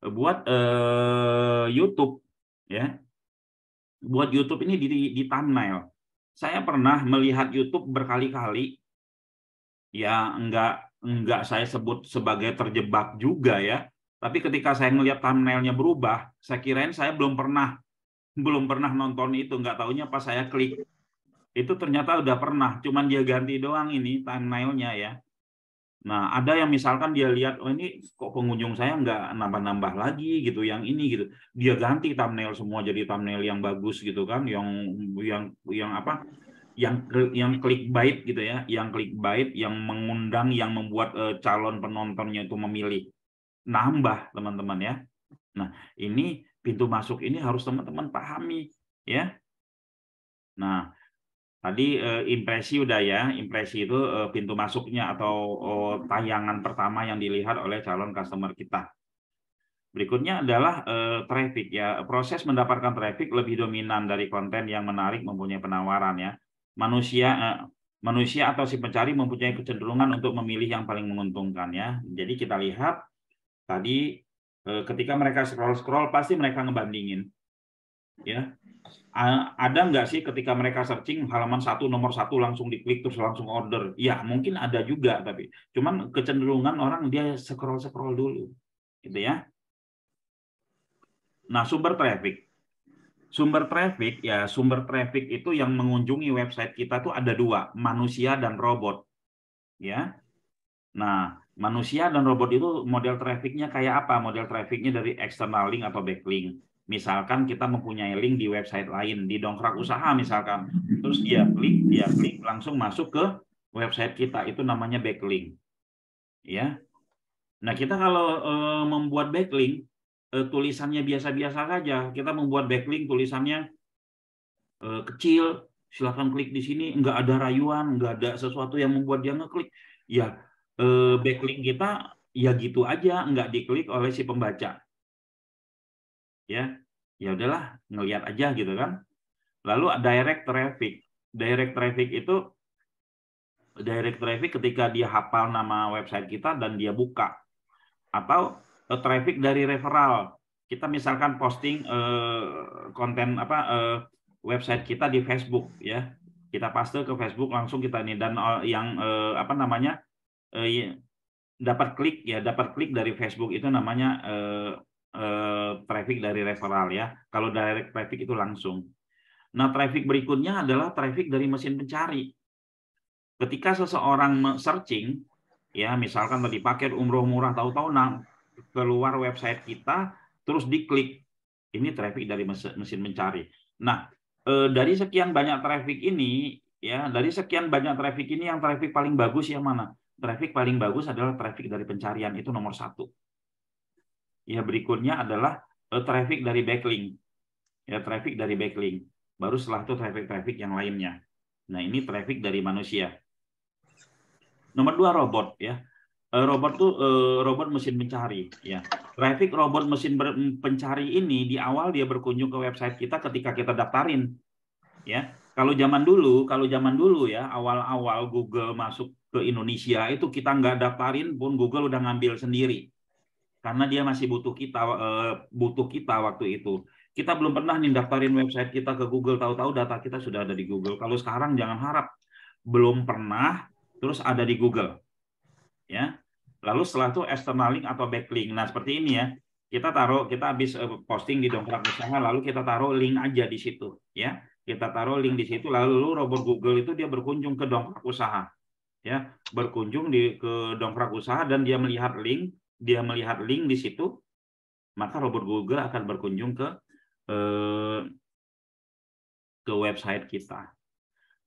buat YouTube ya. Buat YouTube ini di thumbnail. Saya pernah melihat YouTube berkali-kali ya, enggak saya sebut sebagai terjebak juga ya. Tapi ketika saya melihat thumbnailnya berubah, saya kirain saya belum pernah nonton itu, enggak taunya pas saya klik itu ternyata udah pernah, cuman dia ganti doang ini thumbnailnya ya. Nah, ada yang misalkan dia lihat, oh ini kok pengunjung saya nggak nambah-nambah lagi gitu, yang ini gitu. Dia ganti thumbnail semua jadi thumbnail yang bagus gitu kan, yang apa? Yang clickbait gitu ya, yang clickbait, yang mengundang, yang membuat calon penontonnya itu memilih. Nambah, teman-teman ya. Nah, ini pintu masuk ini harus teman-teman pahami ya. Nah, tadi impresi udah ya, impresi itu pintu masuknya atau tayangan pertama yang dilihat oleh calon customer kita. Berikutnya adalah traffic ya. Proses mendapatkan traffic lebih dominan dari konten yang menarik mempunyai penawaran ya. Manusia atau si pencari mempunyai kecenderungan untuk memilih yang paling menguntungkan ya. Jadi kita lihat tadi ketika mereka scroll pasti mereka ngebandingin ya. Ada nggak sih ketika mereka searching halaman nomor satu langsung diklik terus langsung order? Ya mungkin ada juga, tapi cuman kecenderungan orang dia scroll dulu, gitu ya. Nah, sumber traffic itu yang mengunjungi website kita tuh ada dua, manusia dan robot, ya. Nah, manusia dan robot itu model trafficnya kayak apa? Model trafficnya dari external link atau backlink. Misalkan kita mempunyai link di website lain, di dongkrak usaha misalkan, terus dia klik langsung masuk ke website kita, itu namanya backlink, ya. Nah, kita kalau membuat backlink, tulisannya biasa-biasa saja. Kita membuat backlink tulisannya kecil, silahkan klik di sini, nggak ada rayuan, nggak ada sesuatu yang membuat dia ngeklik. Ya, backlink kita ya gitu aja, nggak diklik oleh si pembaca. Ya udahlah, ngelihat aja gitu kan. Lalu direct traffic ketika dia hafal nama website kita dan dia buka. Atau traffic dari referral. Kita misalkan posting konten website kita di Facebook ya. Kita paste ke Facebook langsung kita ini, dan yang dapat klik dari Facebook itu namanya traffic dari referral ya. Kalau direct traffic itu langsung. Nah, traffic berikutnya adalah traffic dari mesin pencari. Ketika seseorang searching, ya misalkan tadi paket umroh murah, tahu-tahu keluar website kita, terus diklik, ini traffic dari mesin pencari. Nah, dari sekian banyak traffic ini, yang traffic paling bagus yang mana? Traffic paling bagus adalah traffic dari pencarian, itu nomor 1. Ya, berikutnya adalah traffic dari backlink. Ya, traffic dari backlink. Baru setelah itu traffic yang lainnya. Nah, ini traffic dari manusia. Nomor 2, robot ya. Robot mesin pencari ya. Traffic robot mesin pencari ini di awal dia berkunjung ke website kita ketika kita daftarin ya. Kalau zaman dulu ya, awal-awal Google masuk ke Indonesia itu kita nggak daftarin pun Google udah ngambil sendiri. Karena dia masih butuh kita waktu itu. Kita belum pernah nih daftarin website kita ke Google, tahu-tahu data kita sudah ada di Google. Kalau sekarang jangan harap belum pernah terus ada di Google. Ya, lalu setelah itu external link atau backlink. Nah, seperti ini ya, kita habis posting di dongkrak usaha, lalu kita taruh link aja di situ ya, kita taruh link di situ, lalu robot Google itu dia berkunjung ke dongkrak usaha ya, berkunjung ke dongkrak usaha dan dia melihat link di situ, maka robot Google akan berkunjung ke website kita.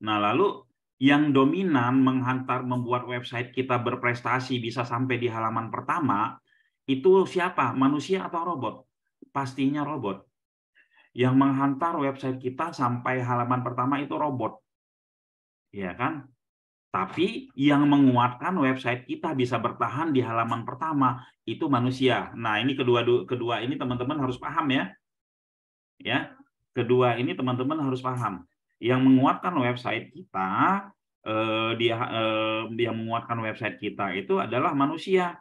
Nah, lalu yang dominan membuat website kita berprestasi bisa sampai di halaman pertama, itu siapa? Manusia atau robot? Pastinya robot. Yang menghantar website kita sampai halaman pertama itu robot. Ya kan? Tapi yang menguatkan website kita bisa bertahan di halaman pertama itu manusia. Nah, ini kedua ini teman-teman harus paham ya. Ya. Kedua ini teman-teman harus paham. Yang menguatkan website kita yang menguatkan website kita itu adalah manusia.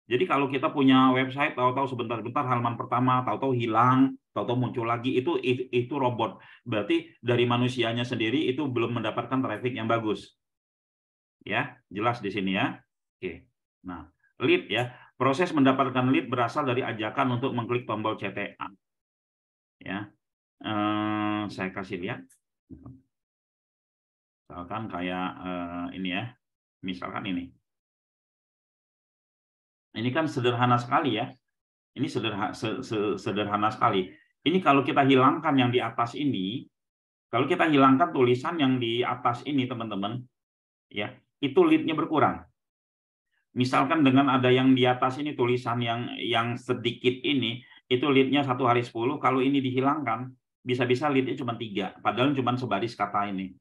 Jadi kalau kita punya website tahu-tahu sebentar-bentar halaman pertama tahu-tahu hilang, tahu-tahu muncul lagi, itu robot. Berarti dari manusianya sendiri itu belum mendapatkan traffic yang bagus. Ya, jelas di sini ya. Oke. Nah, lead ya. Proses mendapatkan lead berasal dari ajakan untuk mengklik tombol CTA. Ya. Saya kasih lihat. Misalkan kayak ini ya. Misalkan ini. Ini kan sederhana sekali ya. Ini sederhana sekali. Ini kalau kita hilangkan yang di atas ini, kalau kita hilangkan tulisan yang di atas ini, teman-teman, ya, itu lead-nya berkurang. Misalkan dengan ada yang di atas ini tulisan yang sedikit ini, itu lead-nya 1/10. Kalau ini dihilangkan, bisa-bisa lead-nya cuma 3, padahal cuma sebaris kata ini.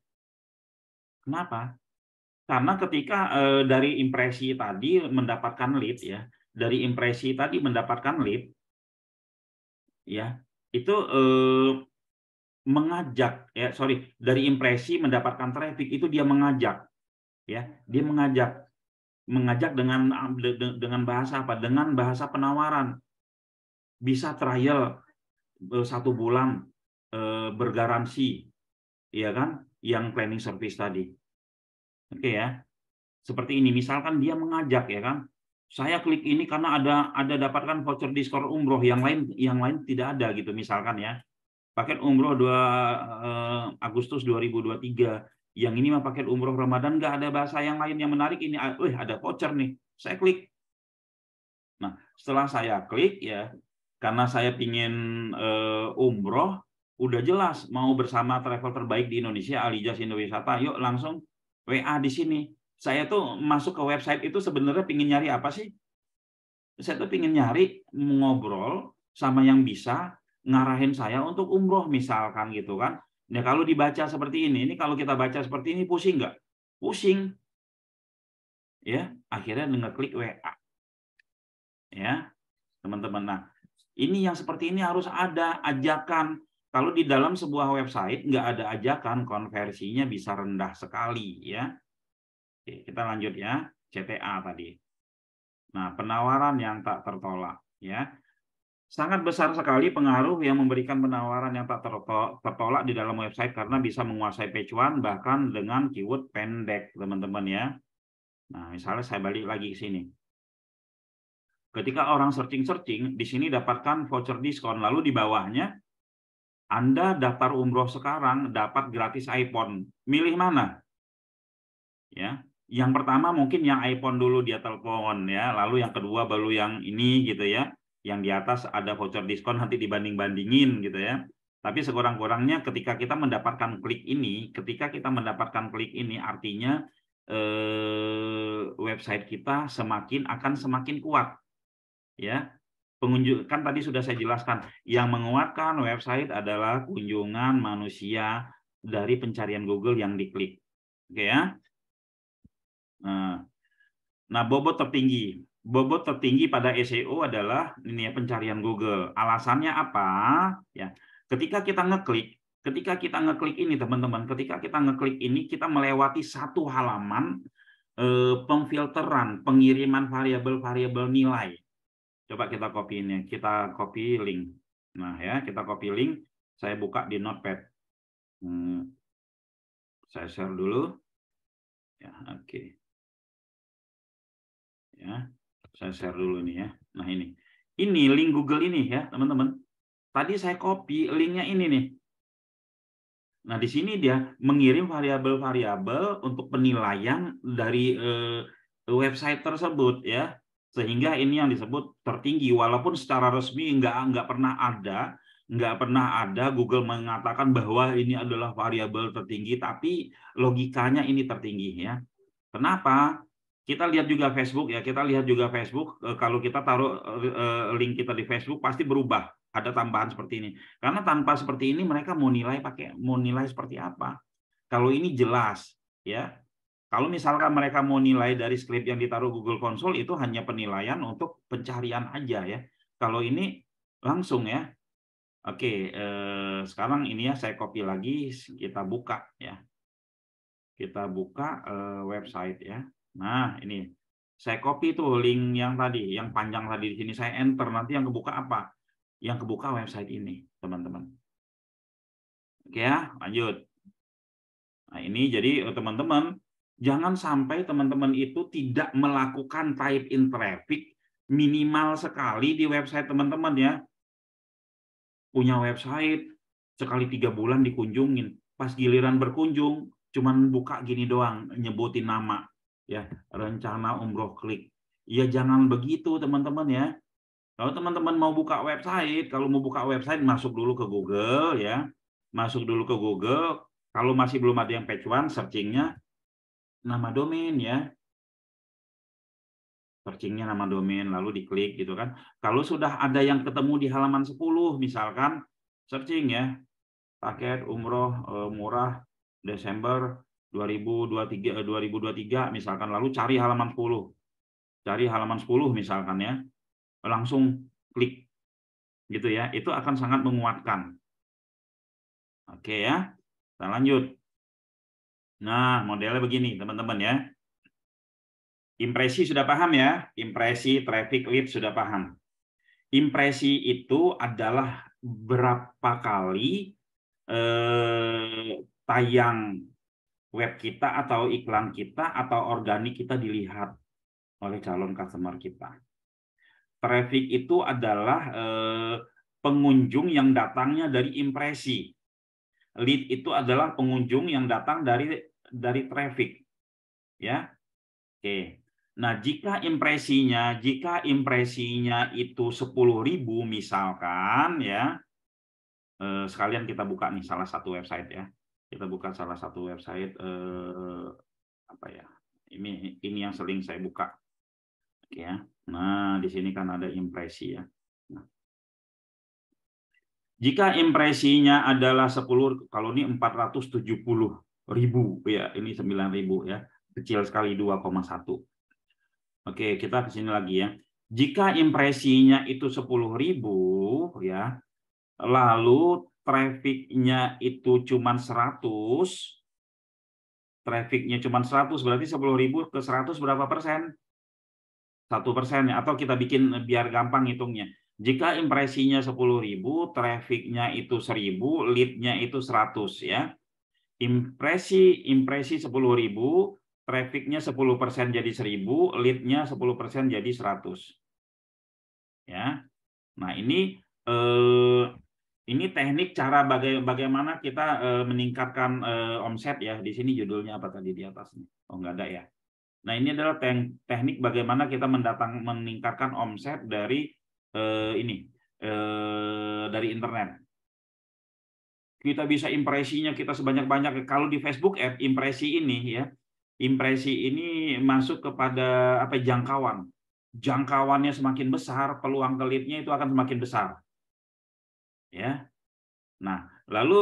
Kenapa? Karena ketika dari impresi tadi mendapatkan lead, ya, dari impresi tadi mendapatkan lead, ya, itu mengajak, ya, sorry, dari impresi mendapatkan traffic itu dia mengajak, ya, dia mengajak dengan bahasa apa? Dengan bahasa penawaran. Bisa trial 1 bulan bergaransi, ya kan? Yang planning service tadi. Oke ya. Seperti ini, misalkan dia mengajak, ya kan? Saya klik ini karena ada dapatkan voucher diskon umroh, yang lain tidak ada gitu misalkan ya. Paket umroh 2 Agustus 2023. Yang ini mah paket umroh Ramadan, nggak ada bahasa yang lain yang menarik ini. Ada voucher nih. Saya klik. Nah, setelah saya klik ya, karena saya pingin umroh, udah jelas mau bersama travel terbaik di Indonesia, Alijaz Indowisata, yuk langsung WA di sini. Saya tuh masuk ke website itu sebenarnya pingin nyari apa sih? Saya tuh pingin nyari ngobrol sama yang bisa ngarahin saya untuk umroh misalkan gitu kan. Nah kalau dibaca seperti ini kalau kita baca seperti ini pusing nggak? Pusing. Ya, akhirnya ngeklik WA. Ya, teman-teman. Nah, ini yang seperti ini harus ada ajakan. Kalau di dalam sebuah website nggak ada ajakan, konversinya bisa rendah sekali ya. Oke, kita lanjut ya, CTA tadi. Nah, penawaran yang tak tertolak ya. Sangat besar sekali pengaruh yang memberikan penawaran yang tak tertolak di dalam website karena bisa menguasai pecuan bahkan dengan keyword pendek, teman-teman ya. Nah, misalnya saya balik lagi ke sini. Ketika orang searching-searching, di sini dapatkan voucher diskon, lalu di bawahnya Anda daftar umroh sekarang dapat gratis iPhone. Milih mana? Ya. Yang pertama mungkin yang iPhone dulu dia telepon ya, lalu yang kedua baru yang ini gitu ya. Yang di atas ada voucher diskon nanti dibanding-bandingin gitu ya. Tapi sekurang-kurangnya ketika kita mendapatkan klik ini artinya website kita akan semakin kuat. Ya. Pengunjung kan tadi sudah saya jelaskan, yang menguatkan website adalah kunjungan manusia dari pencarian Google yang diklik. Oke ya. Nah, bobot tertinggi pada SEO adalah ini ya, pencarian Google. Alasannya apa? Ya, ketika kita ngeklik ini teman-teman, kita melewati satu halaman pemfilteran, pengiriman variabel-variabel nilai. Coba kita copy ini, kita copy link. Nah ya, kita copy link, saya buka di Notepad. Saya share dulu. Ya, oke. Ya, saya share dulu nih ya. Nah ini link Google ini ya teman-teman. Tadi saya copy linknya ini nih. Nah di sini dia mengirim variabel-variabel untuk penilaian dari website tersebut ya, sehingga ini yang disebut tertinggi. Walaupun secara resmi nggak pernah ada Google mengatakan bahwa ini adalah variabel tertinggi, tapi logikanya ini tertinggi ya. Kenapa? Kita lihat juga Facebook ya, kalau kita taruh link kita di Facebook pasti berubah, ada tambahan seperti ini. Karena tanpa seperti ini mereka mau nilai seperti apa? Kalau ini jelas ya. Kalau misalkan mereka mau nilai dari skrip yang ditaruh Google Console itu hanya penilaian untuk pencarian aja ya. Kalau ini langsung ya. Oke, sekarang ini ya saya copy lagi, kita buka ya. Kita buka website ya. Nah, ini saya copy tuh link yang tadi, yang panjang tadi di sini saya enter, nanti yang kebuka apa? Yang kebuka website ini, teman-teman. Oke ya, lanjut. Nah, ini jadi teman-teman, jangan sampai teman-teman itu tidak melakukan type in traffic minimal sekali di website teman-teman ya. Punya website sekali 3 bulan dikunjungin, pas giliran berkunjung cuman buka gini doang, nyebutin nama ya, rencana umroh klik. Ya jangan begitu teman-teman ya. Kalau teman-teman mau buka website, masuk dulu ke Google ya. Masuk dulu ke Google. Kalau masih belum ada yang page one, searchingnya nama domain ya. Searchingnya nama domain, lalu diklik gitu kan. Kalau sudah ada yang ketemu di halaman 10, misalkan searching ya, paket umroh murah Desember 2023 misalkan, lalu cari halaman 10. Cari halaman 10 misalkan ya. Langsung klik gitu ya. Itu akan sangat menguatkan. Oke ya. Kita lanjut. Nah, modelnya begini teman-teman ya. Impresi sudah paham ya? Impresi, traffic, lead sudah paham. Impresi itu adalah berapa kali tayang web kita atau iklan kita atau organik kita dilihat oleh calon customer kita. Traffic itu adalah pengunjung yang datangnya dari impresi. Lead itu adalah pengunjung yang datang dari traffic. Ya. Oke. Nah, jika impresinya itu 10.000 misalkan ya, sekalian kita buka nih salah satu website ya. Kita buka salah satu website apa ya? Ini yang sering saya buka. Oke ya. Nah, di sini kan ada impresi ya. Nah, jika impresinya adalah 10, kalau ini 470.000 ya, ini 9.000 ya. Kecil sekali 2,1. Oke, kita ke sini lagi ya. Jika impresinya itu 10.000 ya, lalu trafficnya itu cuma 100, berarti 10.000 ke 100 berapa persen? 1% ya, atau kita bikin biar gampang hitungnya. Jika impresinya 10.000, trafficnya itu 1.000, lead-nya itu 100 ya. Impresi 10.000, trafficnya 10% jadi 1.000, lead-nya 10% jadi 100. Ya. Nah, ini teknik cara bagaimana kita meningkatkan omset ya. Di sini judulnya apa tadi di atasnya? Oh, nggak ada ya. Nah, ini adalah teknik bagaimana kita meningkatkan omset dari dari internet. Kita bisa impresinya kita sebanyak-banyak. Kalau di Facebook Ad, impresi ini masuk kepada jangkauan. Jangkauannya semakin besar, peluang ke lead-nya itu akan semakin besar. Ya. Nah, lalu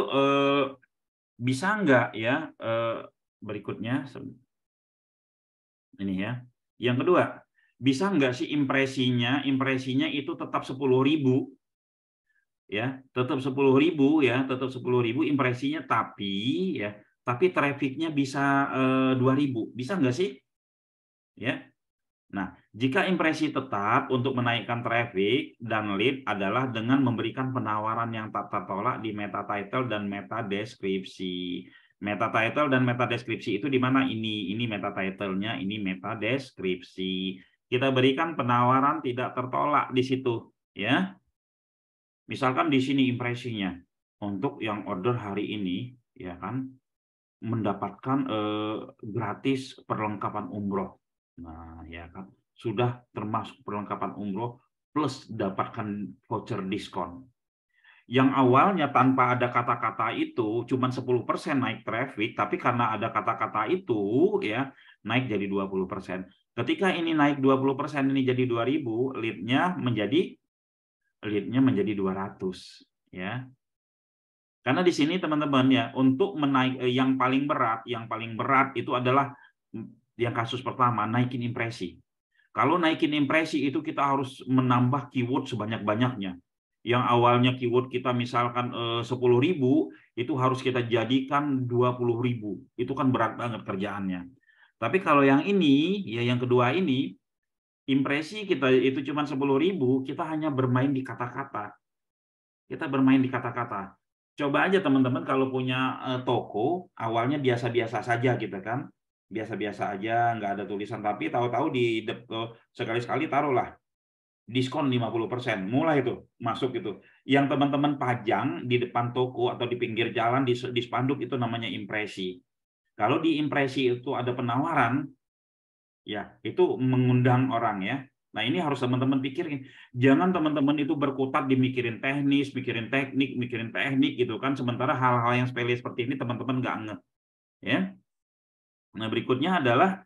bisa nggak ya berikutnya ini ya. Yang kedua, bisa nggak sih impresinya itu tetap 10.000 ya, tetap 10.000 ya, tetap 10.000 impresinya, tapi trafficnya bisa 2.000, bisa nggak sih? Ya. Nah, jika impresi tetap, untuk menaikkan traffic dan lead adalah dengan memberikan penawaran yang tak tertolak di meta title dan meta deskripsi. Meta title dan meta deskripsi itu di mana? Ini meta title-nya, ini meta deskripsi. Kita berikan penawaran tidak tertolak di situ, ya. Misalkan di sini impresinya untuk yang order hari ini, ya kan, mendapatkan gratis perlengkapan umroh. Nah, ya kan, sudah termasuk perlengkapan umroh plus dapatkan voucher diskon. Yang awalnya tanpa ada kata-kata itu cuma 10% naik traffic, tapi karena ada kata-kata itu ya naik jadi 20%. Ketika ini naik 20%, ini jadi 2.000, lead-nya menjadi 200 ya. Karena di sini teman-teman ya, untuk menaik yang paling berat itu adalah yang kasus pertama, naikin impresi. Kalau naikin impresi itu kita harus menambah keyword sebanyak-banyaknya. Yang awalnya keyword kita misalkan 10.000, itu harus kita jadikan 20.000. Itu kan berat banget kerjaannya. Tapi kalau yang ini, ya yang kedua ini, impresi kita itu cuma 10.000, kita hanya bermain di kata-kata. Kita bermain di kata-kata. Coba aja teman-teman kalau punya toko, awalnya biasa-biasa saja gitu kan. Biasa-biasa aja, nggak ada tulisan, tapi tahu-tahu sekali-sekali taruhlah diskon 50%. Mulai itu masuk itu. Yang teman-teman pajang di depan toko atau di pinggir jalan di spanduk itu namanya impresi. Kalau di impresi itu ada penawaran, Ya, itu mengundang orang ya. Nah, ini harus teman-teman pikirin. Jangan teman-teman itu berkutat dimikirin teknis, mikirin teknik gitu kan. Sementara hal-hal yang sepele seperti ini teman-teman nggak ngeh. Ya. Nah, berikutnya adalah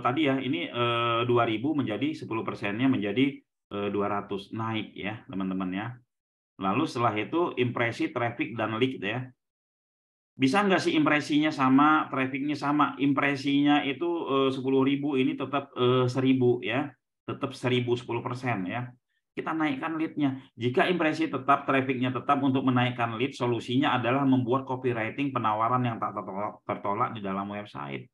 tadi ya, ini 2.000 menjadi 10%-nya menjadi 200 naik ya, teman-teman ya. Lalu setelah itu impresi, traffic, dan lead ya. Bisa nggak sih impresinya sama, trafficnya sama? Impresinya itu 10.000, ini tetap 1.000 ya, tetap 1.000 10% ya. Kita naikkan lead-nya. Jika impresi tetap, trafficnya tetap, untuk menaikkan lead, solusinya adalah membuat copywriting penawaran yang tak tertolak di dalam website.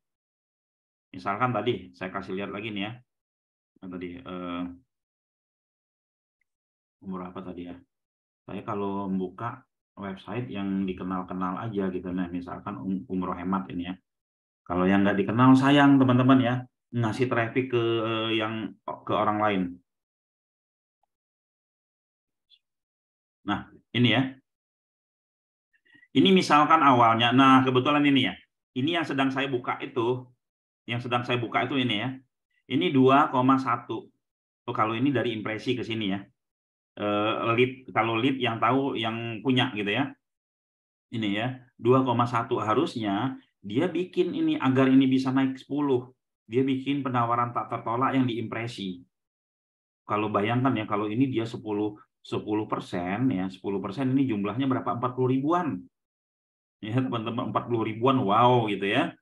Misalkan tadi saya kasih lihat lagi nih ya. Tadi umur apa tadi ya? Saya kalau membuka website yang dikenal-kenal aja gitu, nah misalkan Umroh Hemat ini ya. Kalau yang nggak dikenal sayang teman-teman ya, ngasih traffic ke orang lain. Nah ini ya, ini misalkan awalnya, nah kebetulan ini ya, ini yang sedang saya buka itu, ini ya, ini 2,1. Oh, kalau ini dari impresi ke sini ya, lead, kalau lead yang tahu yang punya gitu ya, ini ya 2,1. Harusnya dia bikin ini agar ini bisa naik 10, dia bikin penawaran tak tertolak yang diimpresi. Kalau bayangkan ya, kalau ini dia 10% ya, 10% ini jumlahnya berapa? 40 ribuan. Ya, teman-teman, 40 ribuan, wow gitu ya.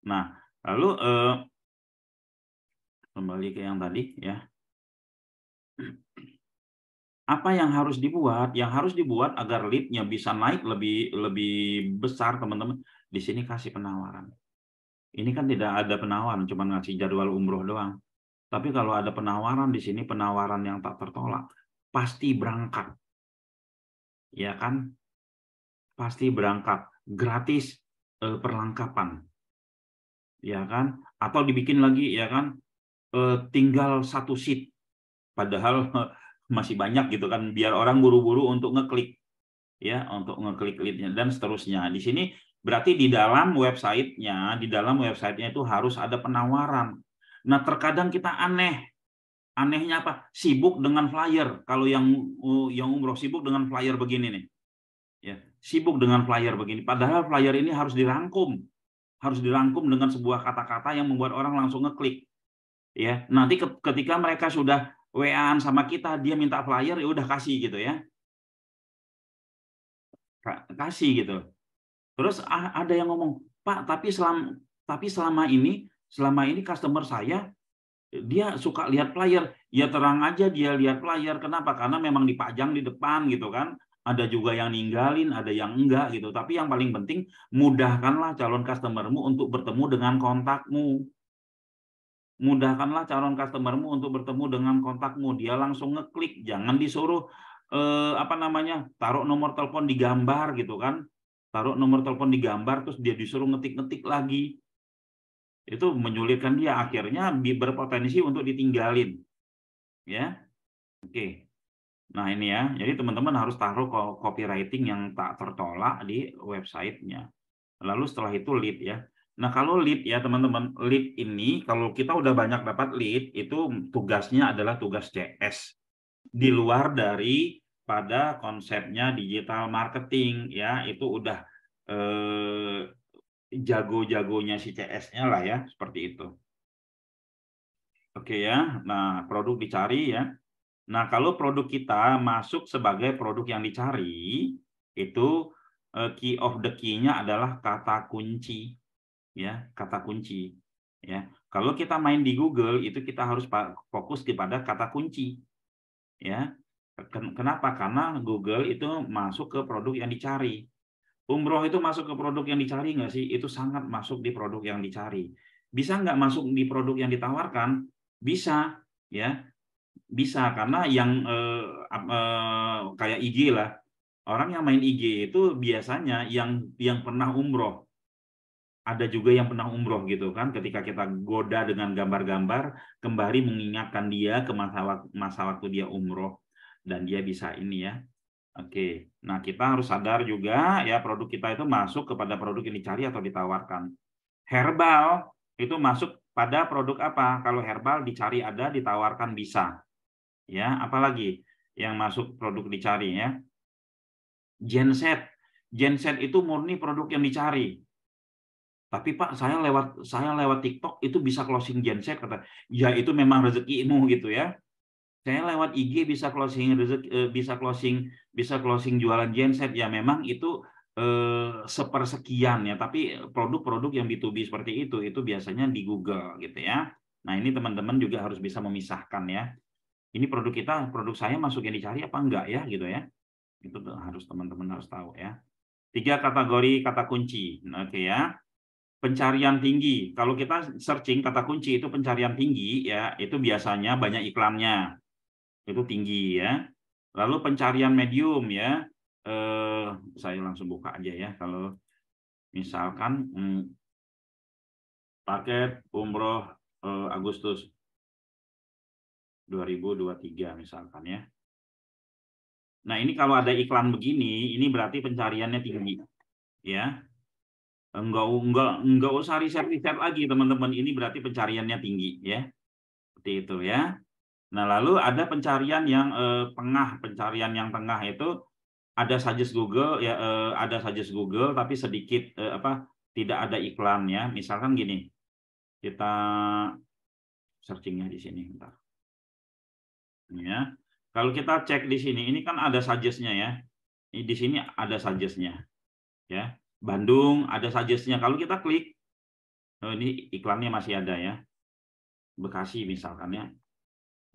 Nah, lalu kembali ke yang tadi ya. Apa yang harus dibuat? Yang harus dibuat agar lead-nya bisa naik lebih besar, teman-teman. Di sini kasih penawaran. Ini kan tidak ada penawaran, cuma ngasih jadwal umroh doang. Tapi kalau ada penawaran di sini, penawaran yang tak tertolak, pasti berangkat. Ya kan? Pasti berangkat. Gratis perlengkapan. Ya kan? Atau dibikin lagi ya kan? Tinggal 1 sheet. Padahal masih banyak gitu kan, biar orang buru-buru untuk ngeklik. Ya, untuk ngeklik lead-nya dan seterusnya. Di sini berarti di dalam website-nya itu harus ada penawaran. Nah, terkadang kita anehnya apa? Sibuk dengan flyer. Kalau yang umroh sibuk dengan flyer begini nih. Ya, sibuk dengan flyer begini. Padahal flyer ini harus dirangkum dengan sebuah kata-kata yang membuat orang langsung ngeklik. Ya, nanti ketika mereka sudah WA-an sama kita, dia minta flyer, ya udah kasih gitu ya. Kasih gitu. Terus ada yang ngomong, Pak, tapi selama ini customer saya dia suka lihat flyer. Ya terang aja dia lihat flyer. Kenapa? Karena memang dipajang di depan gitu kan. Ada juga yang ninggalin, ada yang enggak gitu. Tapi yang paling penting, mudahkanlah calon customermu untuk bertemu dengan kontakmu. Mudahkanlah calon customermu untuk bertemu dengan kontakmu. Dia langsung ngeklik. Jangan disuruh taruh nomor telepon di gambar gitu kan. Taruh nomor telepon di gambar, terus dia disuruh ngetik-ngetik lagi. Itu menyulitkan dia, akhirnya berpotensi untuk ditinggalin. Ya, oke. Nah ini ya, jadi teman-teman harus taruh copywriting yang tak tertolak di websitenya. Lalu setelah itu lead ya. Nah kalau lead ya teman-teman, lead ini kalau kita udah banyak dapat lead, itu tugasnya adalah tugas CS. Di luar dari pada konsepnya digital marketing ya, itu udah jago-jagonya si CS-nya lah ya, seperti itu. Oke ya, nah produk dicari ya. Nah kalau produk kita masuk sebagai produk yang dicari, itu key of the key-nya adalah kata kunci, ya kata kunci. Ya, kalau kita main di Google itu kita harus fokus kepada kata kunci, ya. Kenapa? Karena Google itu masuk ke produk yang dicari. Umroh itu masuk ke produk yang dicari nggak sih? Itu sangat masuk di produk yang dicari. Bisa nggak masuk di produk yang ditawarkan? Bisa, ya. Bisa, karena yang kayak IG lah. Orang yang main IG itu biasanya yang pernah umroh. Ada juga yang pernah umroh gitu kan. Ketika kita goda dengan gambar-gambar, kembali mengingatkan dia ke masa waktu dia umroh. Dan dia bisa ini ya. Oke, nah kita harus sadar juga ya produk kita itu masuk kepada produk yang dicari atau ditawarkan. Herbal itu masuk pada produk apa? Kalau herbal dicari ada, ditawarkan bisa. Ya, apalagi yang masuk produk dicari ya. Genset. Genset itu murni produk yang dicari. Tapi Pak, saya lewat TikTok itu bisa closing genset, kata. Ya itu memang rezekimu gitu ya. Saya lewat IG bisa closing bisa closing jualan genset, ya memang itu sepersekian ya, tapi produk-produk yang B2B seperti itu biasanya di Google gitu ya. Nah, ini teman-teman juga harus bisa memisahkan ya. Ini produk saya masuk yang dicari apa enggak ya gitu ya. Itu harus teman-teman harus tahu ya. 3 kategori kata kunci. Oke ya. Pencarian tinggi. Kalau kita searching kata kunci itu pencarian tinggi ya, itu biasanya banyak iklannya. Itu tinggi ya. Lalu pencarian medium ya. Saya langsung buka aja ya. Kalau misalkan paket umroh Agustus 2023 misalkan ya. Nah, ini kalau ada iklan begini, ini berarti pencariannya tinggi. Ya. Enggak usah riset lagi teman-teman, ini berarti pencariannya tinggi ya. Seperti itu ya. Nah, lalu ada pencarian yang tengah. Pencarian yang tengah itu ada suggest Google ya, ada suggest Google tapi sedikit tidak ada iklannya. Misalkan gini. Kita searchingnya di sini bentar. Ya. Kalau kita cek di sini, ini kan ada suggest-nya ya. Di sini ada suggest-nya. Ya. Bandung ada suggest-nya. Kalau kita klik, ini iklannya masih ada ya. Bekasi misalkan ya.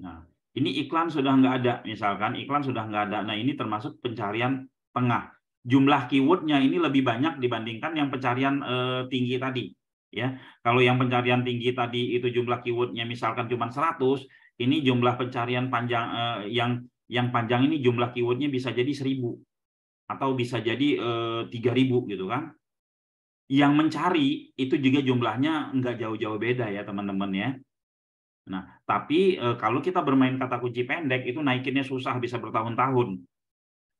Nah, ini iklan sudah nggak ada, misalkan iklan sudah nggak ada. Nah, ini termasuk pencarian tengah. Jumlah keywordnya ini lebih banyak dibandingkan yang pencarian tinggi tadi. Ya, kalau yang pencarian tinggi tadi itu jumlah keywordnya misalkan cuma 100, ini jumlah pencarian panjang yang panjang ini jumlah keywordnya bisa jadi 1000 atau bisa jadi 3000 gitu kan. Yang mencari itu juga jumlahnya nggak jauh-jauh beda ya teman-teman ya. Nah, tapi kalau kita bermain kata kunci pendek itu naikinnya susah, bisa bertahun-tahun.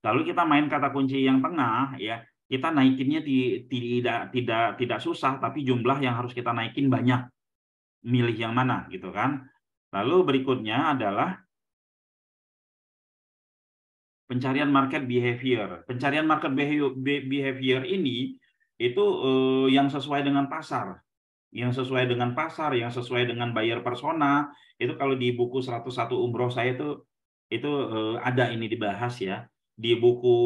Kalau kita main kata kunci yang tengah ya, kita naikinnya tidak susah, tapi jumlah yang harus kita naikin banyak. Milih yang mana gitu kan. Lalu berikutnya adalah pencarian market behavior. Pencarian market behavior ini itu yang sesuai dengan pasar. Yang sesuai dengan pasar, yang sesuai dengan buyer persona, itu kalau di buku 101 umroh saya itu ada ini dibahas ya. Di buku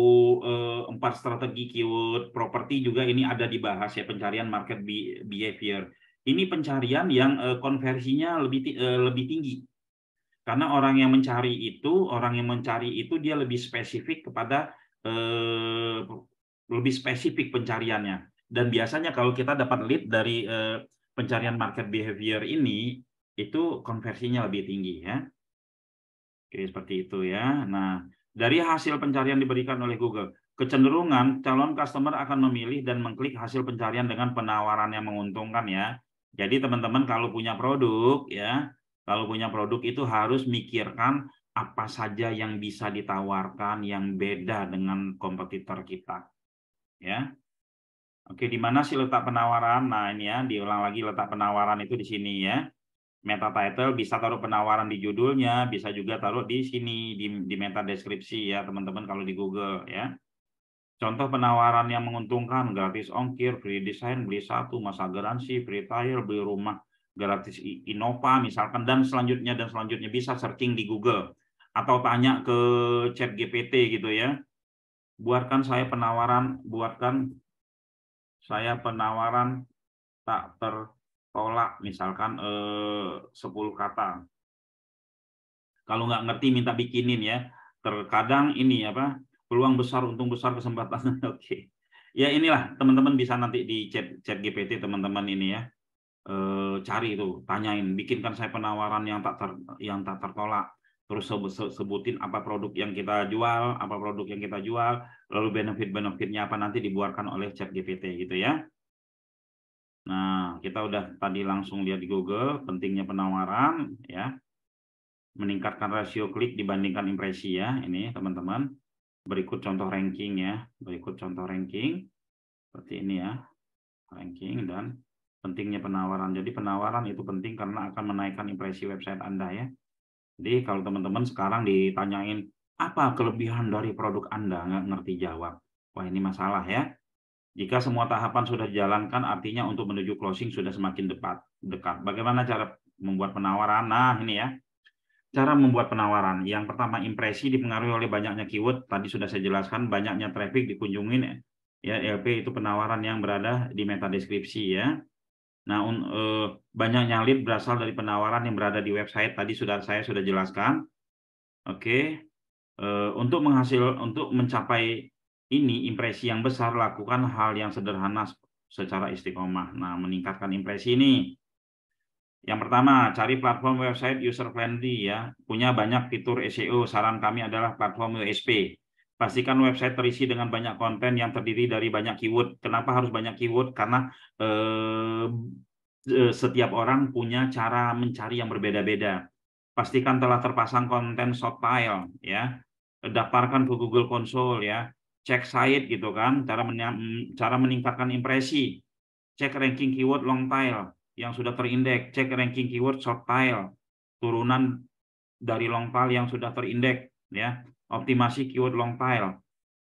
4 strategi keyword properti juga ini ada dibahas ya, pencarian market behavior. Ini pencarian yang konversinya lebih tinggi. Karena orang yang mencari itu dia lebih spesifik kepada lebih spesifik pencariannya. Dan biasanya kalau kita dapat lead dari pencarian market behavior ini, itu konversinya lebih tinggi ya. Oke, seperti itu ya. Nah, dari hasil pencarian diberikan oleh Google, kecenderungan calon customer akan memilih dan mengklik hasil pencarian dengan penawaran yang menguntungkan ya. Jadi teman-teman kalau punya produk ya, kalau punya produk itu harus mikirkan apa saja yang bisa ditawarkan yang beda dengan kompetitor kita. Ya. Oke, di mana sih letak penawaran? Nah, ini ya, diulang lagi letak penawaran itu di sini ya. Meta title bisa taruh penawaran di judulnya, bisa juga taruh di sini di meta deskripsi ya, teman-teman kalau di Google ya. Contoh penawaran yang menguntungkan, gratis ongkir, free design, beli satu, masa garansi, free trial, beli rumah, gratis Innova misalkan, dan selanjutnya bisa searching di Google atau tanya ke ChatGPT gitu ya. Buatkan saya penawaran tak tertolak misalkan 10 kata. Kalau nggak ngerti minta bikinin ya. Terkadang ini apa, peluang besar, untung besar, kesempatan. Oke. Ya inilah teman-teman bisa nanti di chat GPT teman-teman ini ya. Cari itu, tanyain, bikinkan saya penawaran yang tak tertolak. Terus sebutin apa produk yang kita jual, lalu benefit-benefitnya apa, nanti dibuatkan oleh ChatGPT gitu ya. Nah, kita udah tadi langsung lihat di Google pentingnya penawaran ya. Meningkatkan rasio klik dibandingkan impresi ya. Ini teman-teman. Berikut contoh ranking ya. Seperti ini ya. Ranking dan Pentingnya penawaran. Jadi penawaran itu penting karena akan menaikkan impresi website Anda ya. Jadi kalau teman-teman sekarang ditanyain apa kelebihan dari produk Anda, nggak ngerti jawab. Wah ini masalah ya. Jika semua tahapan sudah dijalankan, artinya untuk menuju closing sudah semakin dekat. Bagaimana cara membuat penawaran? Nah ini ya. Cara membuat penawaran. Yang pertama, impresi dipengaruhi oleh banyaknya keyword. Tadi sudah saya jelaskan, banyaknya traffic dikunjungin. Ya, LP itu penawaran yang berada di meta deskripsi ya. Nah, banyaknya lead berasal dari penawaran yang berada di website. Tadi saya sudah jelaskan. Oke. Untuk mencapai ini impresi yang besar, lakukan hal yang sederhana secara istiqomah. Nah, meningkatkan impresi ini. Yang pertama, cari platform website user friendly ya. Punya banyak fitur SEO. Saran kami adalah platform WSP. Pastikan website terisi dengan banyak konten yang terdiri dari banyak keyword. Kenapa harus banyak keyword? Karena setiap orang punya cara mencari yang berbeda-beda. Pastikan telah terpasang konten short tail ya. Daftarkan ke Google Console ya. Cek site gitu kan, cara meningkatkan impresi. Cek ranking keyword long tail yang sudah terindeks, cek ranking keyword short tail, turunan dari long tail yang sudah terindeks ya. Optimasi keyword long tail.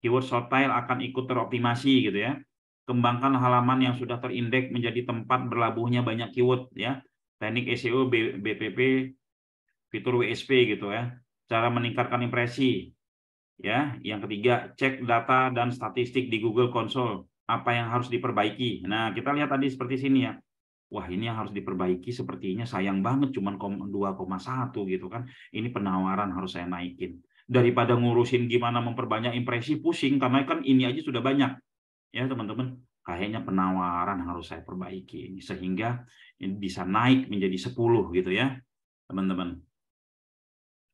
Keyword short tail akan ikut teroptimasi gitu ya. Kembangkan halaman yang sudah terindeks menjadi tempat berlabuhnya banyak keyword ya. Teknik SEO BPP, fitur WSP gitu ya. Cara meningkatkan impresi. Ya, yang ketiga, cek data dan statistik di Google Console. Apa yang harus diperbaiki? Nah, kita lihat tadi seperti sini ya. Wah, ini yang harus diperbaiki sepertinya sayang banget cuman 2,1 gitu kan. Ini penawaran harus saya naikin. Daripada ngurusin gimana memperbanyak impresi, pusing karena kan ini aja sudah banyak. Ya, teman-teman, kayaknya penawaran harus saya perbaiki sehingga ini bisa naik menjadi 10 gitu ya, teman-teman.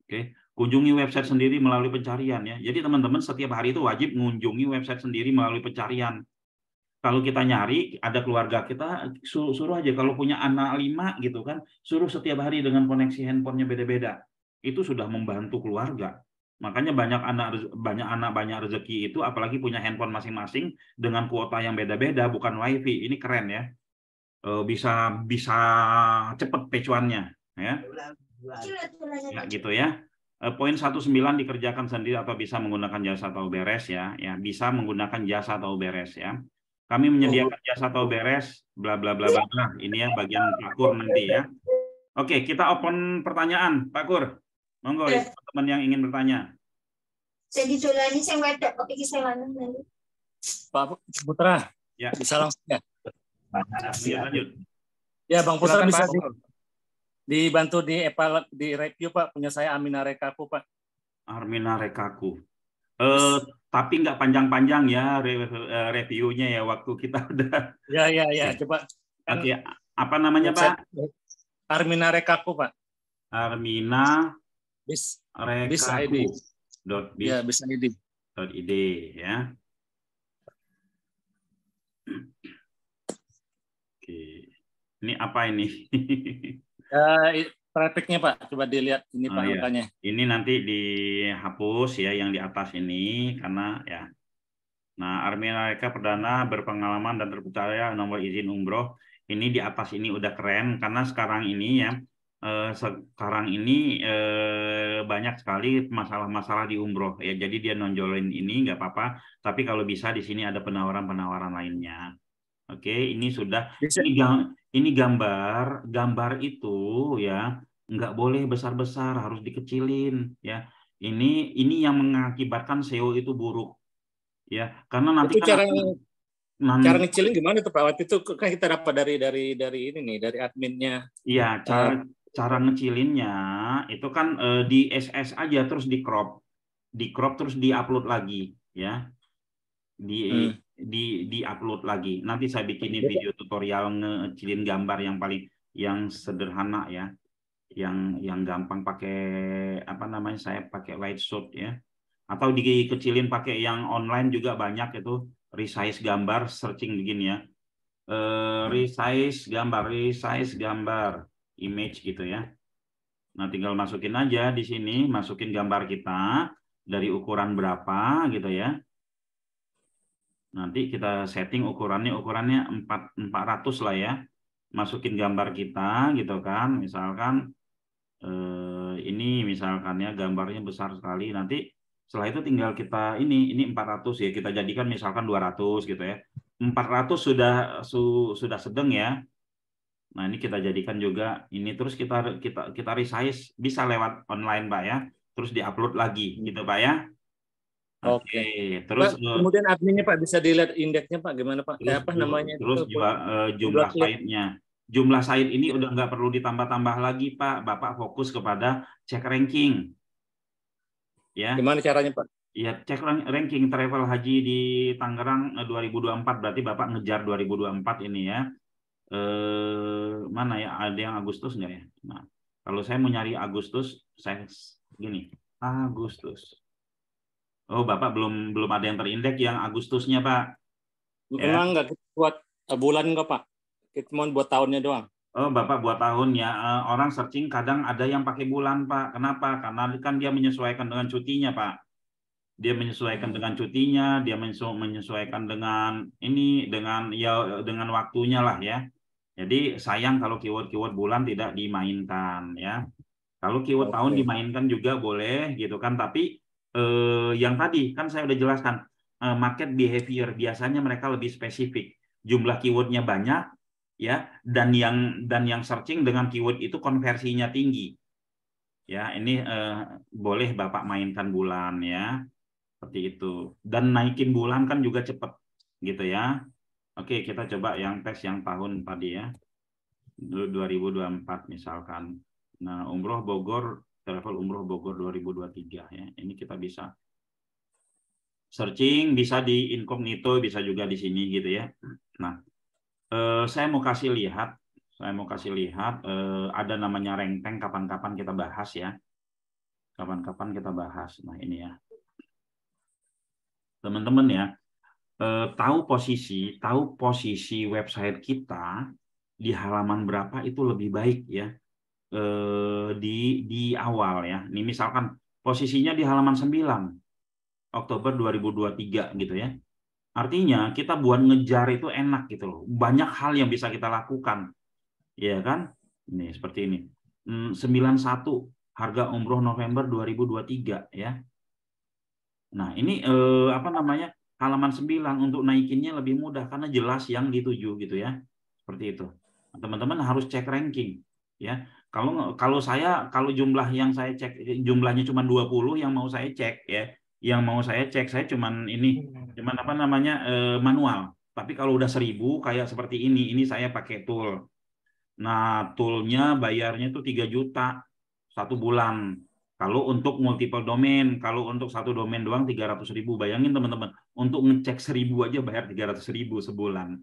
Oke. Kunjungi website sendiri melalui pencarian ya. Jadi teman-teman setiap hari itu wajib mengunjungi website sendiri melalui pencarian. Kalau kita nyari, ada keluarga kita, suruh aja. Kalau punya anak 5 gitu kan, suruh setiap hari dengan koneksi handphonenya beda-beda. Itu sudah membantu keluarga. Makanya banyak anak banyak rezeki itu, apalagi punya handphone masing-masing dengan kuota yang beda-beda, bukan wifi. Ini keren ya. Bisa cepet pecuannya ya. Ya gitu ya. Poin 19 dikerjakan sendiri atau bisa menggunakan jasa tahu beres ya. Ya, bisa menggunakan jasa tahu beres ya. Kami menyediakan jasa tahu beres bla bla bla bla. Bla. Ini ya bagian Pak Kur nanti ya. Oke, kita open pertanyaan, Pak Kur. Monggo ya, teman-teman yang ingin bertanya. Saya diculani saya wedok kepikir saya lanang nanti. Pak Putra, Ya. bisa langsung ya? Lanjut. Ya, Bang Putra Silakan, bisa Pak. dibantu di review Pak, punya saya Amina Rekaku Pak. Armina Rekaku. Tapi nggak panjang-panjang ya reviewnya ya, waktu kita udah. Ya, coba. Oke, apa namanya Pak? Armina Rekaku Pak. Armina Bis Rekaku. Ya, bisa ID. .id ya. Oke. Ini apa ini? Trafficnya Pak, coba dilihat ini Pak angkanya. Ini nanti dihapus ya yang di atas ini karena ya. Nah, Armina Reka Perdana berpengalaman dan terpercaya nomor izin umroh. Ini di atas ini udah keren karena sekarang ini ya. Sekarang ini banyak sekali masalah-masalah di umroh ya. Jadi dia nonjolin ini nggak apa-apa. Tapi kalau bisa di sini ada penawaran-penawaran lainnya. Oke, ini sudah. Ini gambar itu ya nggak boleh besar-besar, harus dikecilin ya. Ini yang mengakibatkan SEO itu buruk ya. Karena nanti itu kan cara ngecilin gimana tuh Pak? Waktu itu kan kita dapat dari ini nih, dari adminnya. Iya, cara ngecilinnya itu kan di SS aja terus di crop terus di-upload lagi ya. Di upload lagi. Nanti saya bikinin video tutorial ngecilin gambar yang sederhana ya. Yang gampang pakai apa namanya? Saya pakai Lightshot ya. Atau dikecilin pakai yang online juga banyak itu resize gambar, searching begini ya. Resize gambar, image gitu ya. Nah, tinggal masukin aja di sini, masukin gambar kita dari ukuran berapa gitu ya. Nanti kita setting ukurannya 400 lah ya. masukin gambar kita gitu kan, misalkan ini misalkan ya gambarnya besar sekali, nanti setelah itu tinggal kita ini 400 ya, kita jadikan misalkan 200 gitu ya. 400 sudah sedang ya. Nah, ini kita jadikan juga ini, terus kita resize, bisa lewat online Pak ya. Terus diupload lagi gitu Pak ya. Oke, terus Pak, kemudian adminnya Pak bisa dilihat indeksnya Pak gimana Pak? terus, Apa namanya? terus itu, jumlah site-nya. Jumlah site ini udah nggak perlu ditambah-tambah lagi Pak. Bapak fokus kepada cek ranking. Ya. Gimana caranya Pak? Ya, cek ranking travel haji di Tangerang 2024, berarti Bapak ngejar 2024 ini ya. Mana ya, ada yang Agustus nggak ya? Nah, kalau saya mau nyari Agustus, saya gini, Agustus. Oh, Bapak belum ada yang terindeks yang Agustusnya, Pak. Ya. Memang nggak buat bulan nggak Pak? Kita mau buat tahunnya doang. Oh, Bapak buat tahun ya. Orang searching kadang ada yang pakai bulan, Pak. Kenapa? Karena kan dia menyesuaikan dengan cutinya, Pak. Dia menyesuaikan dengan cutinya, dia menyesuaikan dengan ini, dengan waktunya lah ya. Jadi sayang kalau keyword bulan tidak dimainkan ya. Kalau keyword tahun dimainkan juga boleh gitu kan, tapi yang tadi kan saya udah jelaskan, market behavior biasanya mereka lebih spesifik, jumlah keywordnya banyak ya, dan yang searching dengan keyword itu konversinya tinggi ya. Ini boleh Bapak mainkan bulan ya, seperti itu, dan naikin bulan kan juga cepat gitu ya. Oke, kita coba yang tes yang tahun tadi ya, 2024 misalkan. Nah, umroh Bogor, travel umroh Bogor 2023 ya. Ini kita bisa searching, bisa di incognito, bisa juga di sini gitu ya. Nah, saya mau kasih lihat ada namanya ranking, kapan-kapan kita bahas ya. Kapan-kapan kita bahas. Nah, ini ya. Teman-teman ya, tahu posisi website kita di halaman berapa itu lebih baik ya. Di awal ya. Ini misalkan posisinya di halaman 9 Oktober 2023 gitu ya. Artinya kita buat ngejar itu enak gitu loh. Banyak hal yang bisa kita lakukan. Ya kan? Ini seperti ini. 91 harga umroh November 2023 ya. Nah, ini apa namanya? Halaman 9 untuk naikinnya lebih mudah karena jelas yang dituju gitu ya. Seperti itu. Teman-teman harus cek ranking ya. Kalau jumlah yang saya cek jumlahnya cuma 20 yang mau saya cek ya. Yang mau saya cek saya cuman apa namanya manual. Tapi kalau udah 1000 kayak seperti ini saya pakai tool. Nah, toolnya bayarnya itu 3 juta 1 bulan. Kalau untuk multiple domain, kalau untuk satu domain doang 300.000. Bayangin teman-teman, untuk ngecek 1000 aja bayar 300.000 sebulan.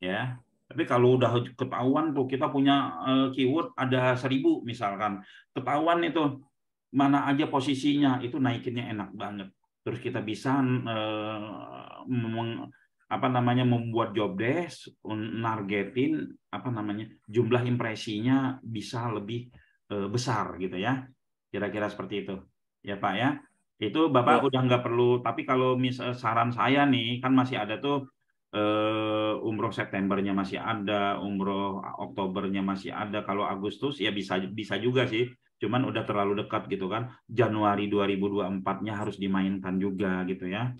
Ya. Tapi kalau udah ketahuan tuh kita punya keyword ada 1000 misalkan, ketahuan itu mana aja posisinya, itu naikinnya enak banget. Terus kita bisa membuat job desk, nargetin jumlah impresinya bisa lebih besar gitu ya. Kira-kira seperti itu. Ya Pak ya. Itu Bapak udah nggak perlu, tapi kalau saran saya nih, kan masih ada tuh umroh Septembernya masih ada, umroh Oktobernya masih ada. Kalau Agustus ya bisa juga sih, cuman udah terlalu dekat gitu kan. Januari 2024-nya harus dimainkan juga gitu ya.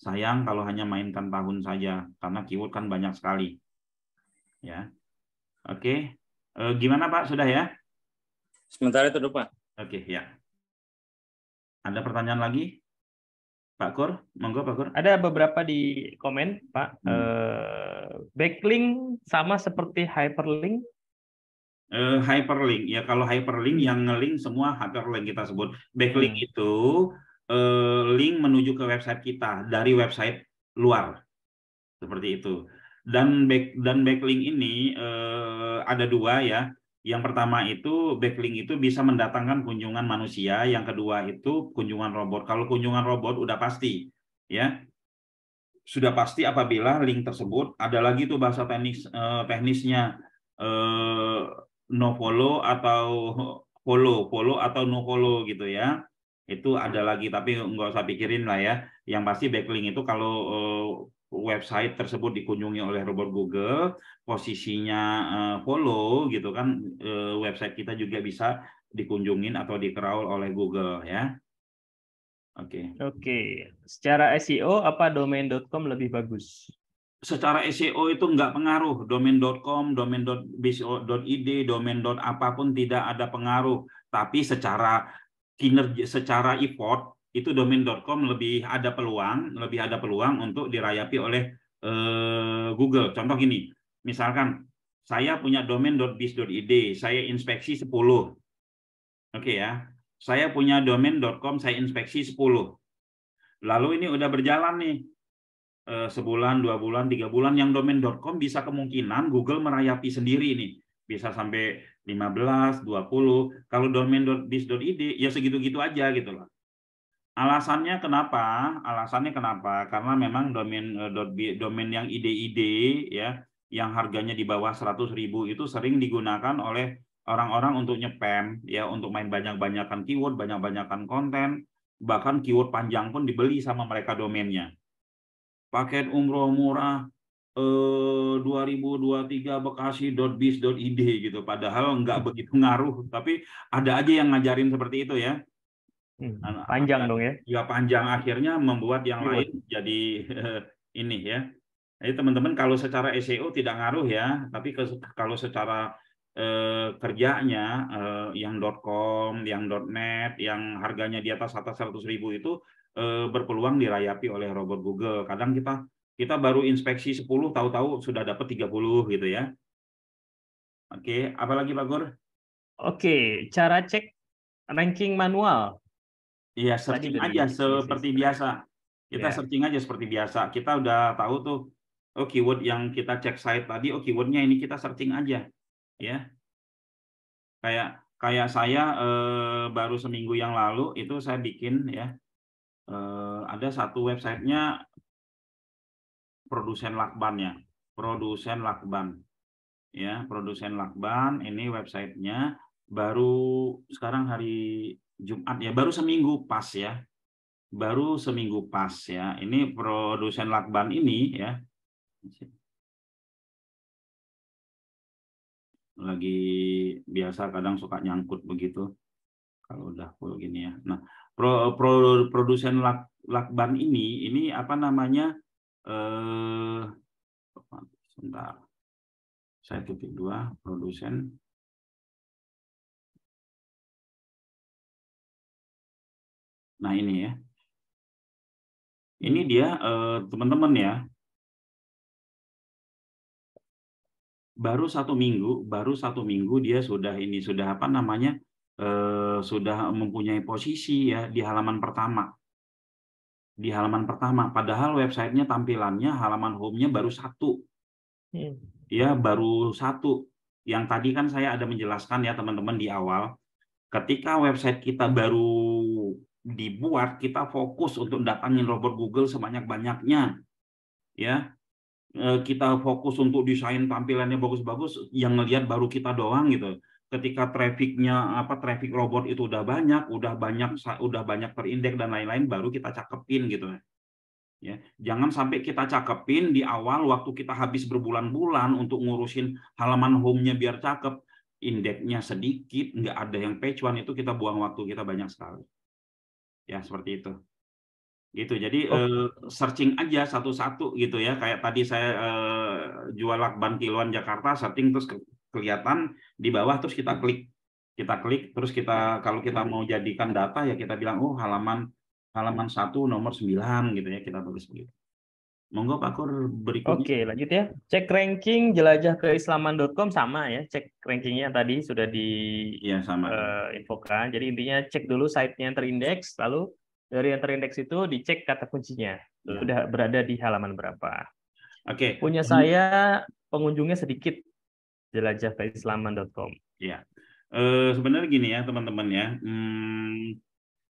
Sayang kalau hanya mainkan tahun saja, karena keyword kan banyak sekali. Ya, oke. Gimana Pak? Sudah ya? Sementara itu dulu Pak. Oke ya. Ada pertanyaan lagi? Pak Kur, monggo Pak Kur. Ada beberapa di komen, Pak. Backlink sama seperti hyperlink. Hyperlink ya, kalau hyperlink yang ngelink semua hyperlink kita sebut. Backlink itu link menuju ke website kita dari website luar, seperti itu. Dan backlink ini ada 2 ya. Yang pertama itu backlink itu bisa mendatangkan kunjungan manusia, yang kedua itu kunjungan robot. Kalau kunjungan robot udah pasti ya, sudah pasti apabila link tersebut ada lagi tuh bahasa teknisnya no follow atau follow atau no follow gitu ya. Itu ada lagi, tapi nggak usah pikirin lah ya. Yang pasti backlink itu kalau website tersebut dikunjungi oleh robot Google, posisinya follow gitu kan, website kita juga bisa dikunjungin atau di-crawl oleh Google ya. Oke. Oke. Secara SEO apa domain.com lebih bagus? Secara SEO itu nggak pengaruh, domain.com, domain.biz.id, domain apapun tidak ada pengaruh. Tapi secara kinerja, secara effort itu domain.com lebih ada peluang untuk dirayapi oleh Google. Contoh gini, misalkan saya punya domain.biz.id, saya inspeksi 10. Oke ya. Saya punya domain.com, saya inspeksi 10. Lalu ini udah berjalan nih. Sebulan, 2 bulan, 3 bulan, yang domain.com bisa kemungkinan Google merayapi sendiri nih. Bisa sampai 15, 20. Kalau domain.biz.id ya segitu-gitu aja gitu loh. Alasannya kenapa? Karena memang domain yang ide-ide ya, yang harganya di bawah 100.000 itu sering digunakan oleh orang-orang untuk nyepam ya, untuk main banyak-banyakan keyword, banyak-banyakan konten, bahkan keyword panjang pun dibeli sama mereka domainnya. Paket umroh murah 2023 bekasi.biz.id gitu, padahal nggak begitu ngaruh, tapi ada aja yang ngajarin seperti itu ya. Panjang dong ya. Ya panjang, akhirnya membuat yang lain jadi ini ya. Jadi teman-teman kalau secara SEO tidak ngaruh ya, tapi kalau secara kerjanya yang .com, yang .net, yang harganya di atas 100.000 itu berpeluang dirayapi oleh robot Google. Kadang kita baru inspeksi 10, tahu-tahu sudah dapat 30 gitu ya. Oke, apalagi Pak Gor? Oke, cara cek ranking manual. Iya, searching aja seperti biasa. Kita Ya. searching aja seperti biasa. Kita udah tahu tuh, oh keyword yang kita cek site tadi, oh keywordnya ini, kita searching aja, ya. Kayak saya baru seminggu yang lalu itu saya bikin ya, ada satu websitenya produsen lakban ya, produsen lakban. Ini websitenya baru sekarang hari Jumat ya, baru seminggu pas ya. Ini produsen lakban ini ya, lagi biasa kadang suka nyangkut begitu kalau udah full gini ya. Nah, produsen lakban ini apa namanya, sebentar, saya titik 2 produsen. Nah ini ya, ini dia teman-teman ya, baru satu minggu dia sudah apa namanya, sudah mempunyai posisi ya di halaman pertama. Padahal websitenya, tampilannya, halaman home-nya baru 1. Ya, baru 1. Yang tadi kan saya ada menjelaskan ya teman-teman di awal, ketika website kita baru dibuat, kita fokus untuk datangin robot Google sebanyak-banyaknya. Ya. Kita fokus untuk desain tampilannya bagus-bagus, yang ngelihat baru kita doang gitu. Ketika traffic robot itu udah banyak terindeks dan lain-lain, baru kita cakepin gitu ya. Jangan sampai kita cakepin di awal waktu kita habis berbulan-bulan untuk ngurusin halaman home-nya biar cakep, indeksnya sedikit, nggak ada yang page one, itu kita buang waktu kita banyak sekali ya, seperti itu gitu. Jadi searching aja satu-satu gitu ya, kayak tadi saya jual lakban kiloan Jakarta, searching terus kelihatan di bawah, terus kita klik terus kalau kita mau jadikan data ya kita bilang, oh halaman 1 nomor 9 gitu ya, kita tulis begitu. Monggo Pak Kur berikutnya. Oke, lanjut ya. Cek ranking jelajah keislaman.com sama ya, cek rankingnya tadi sudah infokan. Jadi intinya cek dulu site-nya yang terindeks, lalu dari yang terindeks itu dicek kata kuncinya, sudah berada di halaman berapa. Oke. Punya saya pengunjungnya sedikit, jelajah keislaman.com. Ya, sebenarnya gini ya teman-teman ya,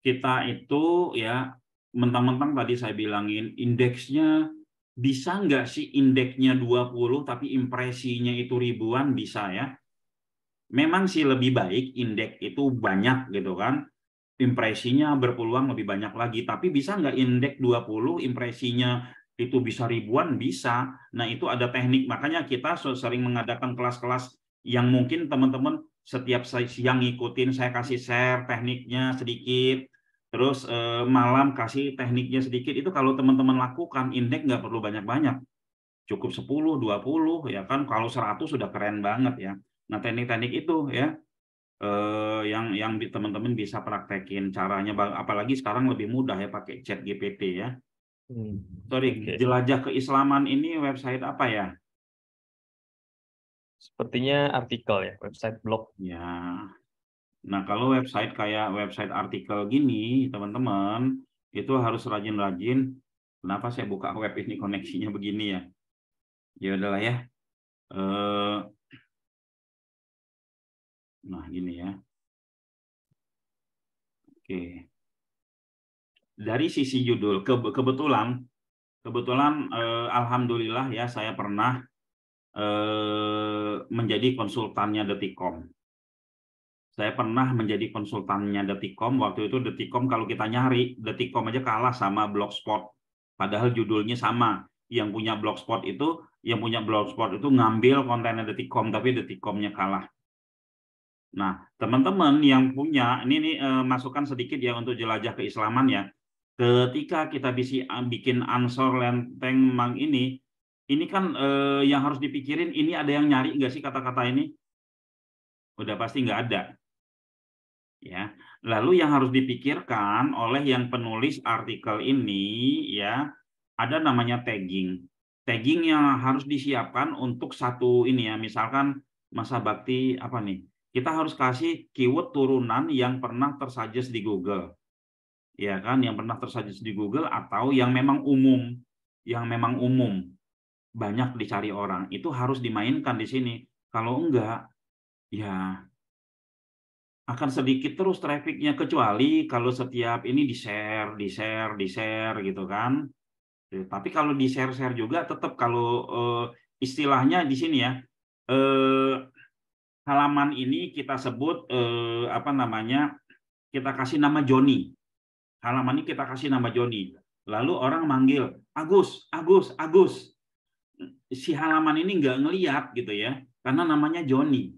kita itu ya mentang-mentang tadi saya bilangin indeksnya, bisa nggak sih indeksnya 20 tapi impresinya itu ribuan? Bisa ya. Memang sih lebih baik indeks itu banyak gitu kan, impresinya berpeluang lebih banyak lagi. Tapi bisa nggak indeks 20 impresinya itu bisa ribuan, bisa. Nah, itu ada teknik. Makanya kita sering mengadakan kelas-kelas yang mungkin teman-teman setiap siang ngikutin, saya kasih share tekniknya sedikit, terus malam kasih tekniknya sedikit. Itu kalau teman-teman lakukan, indeks nggak perlu banyak-banyak. Cukup 10, 20, ya kan. Kalau 100 sudah keren banget ya. Nah, teknik-teknik itu ya, yang teman-teman bisa praktekin caranya, apalagi sekarang lebih mudah ya pakai chat GPT ya. Sorry, Oke. Jelajah Keislaman ini website apa ya? Sepertinya artikel ya, website blog. Ya, nah kalau website kayak website artikel gini, teman-teman, itu harus rajin-rajin. Kenapa saya buka web ini koneksinya begini ya? Ya udahlah ya. Nah, gini ya. Oke. Dari sisi judul, kebetulan alhamdulillah ya, saya pernah menjadi konsultannya Detikcom. Saya pernah menjadi konsultannya Detikcom. Waktu itu Detikcom kalau kita nyari, Detikcom aja kalah sama Blogspot. Padahal judulnya sama. Yang punya Blogspot itu ngambil kontennya Detikcom, tapi Detikcomnya kalah. Nah, teman-teman yang punya, ini masukan sedikit ya untuk jelajah keislaman ya. Ketika kita bisa bikin ansor lenteng mang ini kan yang harus dipikirin, ini ada yang nyari nggak sih kata-kata ini? Udah pasti nggak ada. Ya. Lalu yang harus dipikirkan oleh yang penulis artikel ini ya, ada namanya tagging. Tagging yang harus disiapkan untuk satu ini ya, misalkan masa bakti apa nih? Kita harus kasih keyword turunan yang pernah tersuggest di Google. Ya kan, yang pernah tersuggest di Google atau yang memang umum, banyak dicari orang, itu harus dimainkan di sini. Kalau enggak, ya akan sedikit terus trafficnya, kecuali kalau setiap ini di-share gitu kan. Tapi kalau di-share juga tetap kalau istilahnya di sini ya, halaman ini kita sebut apa namanya, kita kasih nama Joni. Halaman ini kita kasih nama Joni. Lalu orang manggil Agus. Si halaman ini nggak ngelihat gitu ya, karena namanya Joni.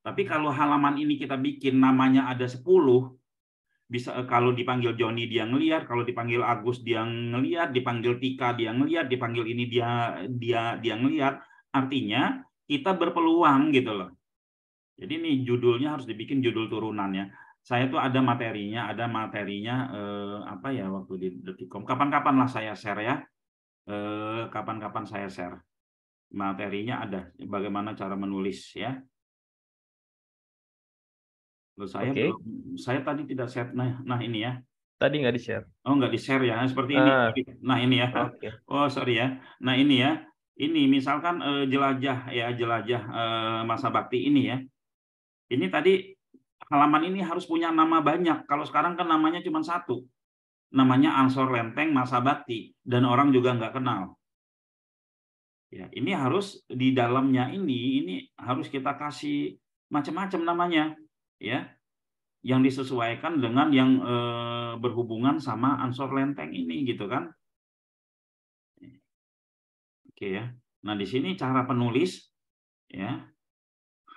Tapi kalau halaman ini kita bikin namanya ada 10, bisa kalau dipanggil Joni dia ngelihat, kalau dipanggil Agus dia ngelihat, dipanggil Tika dia ngelihat, dipanggil ini dia ngelihat. Artinya kita berpeluang gitu loh. Jadi ini judulnya harus dibikin judul turunannya. Saya tuh ada materinya apa ya waktu di Detikcom. Kapan-kapan lah saya share ya. Kapan-kapan saya share. Materinya ada, bagaimana cara menulis ya. Loh, saya tadi tidak share. Nah ini ya. Tadi nggak di-share. Oh, nggak di-share ya, seperti ini. Nah ini ya. Okay. Oh sorry ya. Nah ini ya. Ini misalkan jelajah masa bakti ini ya. Ini tadi halaman ini harus punya nama banyak. Kalau sekarang kan namanya cuma satu. Namanya Ansor Lenteng Masa Bakti. Dan orang juga nggak kenal. Ya, ini harus di dalamnya ini harus kita kasih macam-macam namanya. Ya, yang disesuaikan dengan yang berhubungan sama Ansor Lenteng ini gitu kan. Oke ya. Nah, di sini cara penulis ya.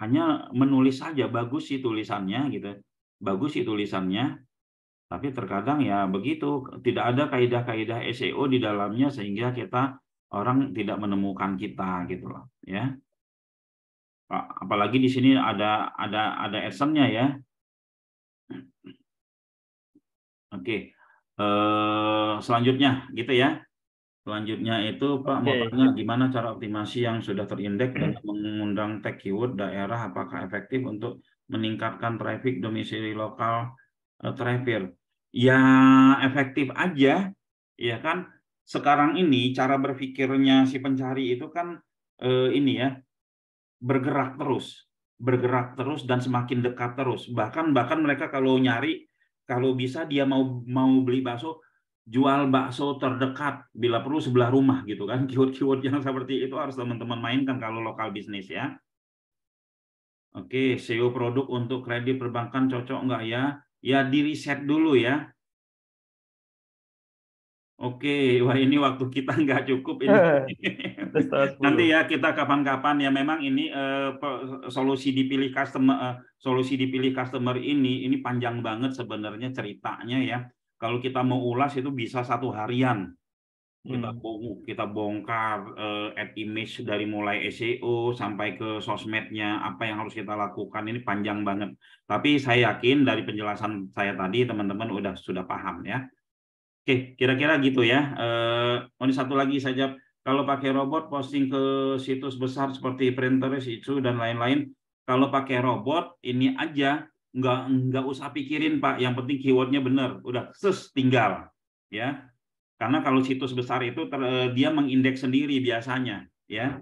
Hanya menulis saja, bagus sih tulisannya gitu. Bagus sih tulisannya. Tapi terkadang ya begitu, tidak ada kaidah-kaidah SEO di dalamnya sehingga orang tidak menemukan kita gitu loh, ya. Apalagi di sini ada AdSense-nya ya. Oke. Selanjutnya gitu ya. Selanjutnya itu Pak mau tanya gimana cara optimasi yang sudah terindeks dengan mengundang tag keyword daerah, apakah efektif untuk meningkatkan traffic domisili lokal traffic? Ya efektif aja, ya kan. Sekarang ini cara berpikirnya si pencari itu kan ini ya, bergerak terus dan semakin dekat terus. Bahkan mereka kalau nyari, kalau bisa dia mau beli bakso, jual bakso terdekat, bila perlu sebelah rumah gitu kan. Keyword-keyword yang seperti itu harus teman-teman mainkan kalau lokal bisnis ya. Oke, SEO produk untuk kredit perbankan cocok nggak ya? Ya di riset dulu ya. Oke, wah ini waktu kita nggak cukup ini. Udah setengah 10. Nanti ya kita kapan-kapan ya memang ini solusi dipilih customer ini panjang banget sebenarnya ceritanya ya. Kalau kita mau ulas itu bisa 1 harian. Kita bongkar ad image dari mulai SEO sampai ke sosmednya, apa yang harus kita lakukan, ini panjang banget. Tapi saya yakin dari penjelasan saya tadi teman-teman sudah paham ya. Oke, kira-kira gitu ya. Ini satu lagi saja, kalau pakai robot posting ke situs besar seperti Pinterest itu dan lain-lain, kalau pakai robot ini aja nggak usah pikirin Pak, yang penting keywordnya benar, udah tinggal ya. Karena kalau situs besar itu dia mengindeks sendiri biasanya ya,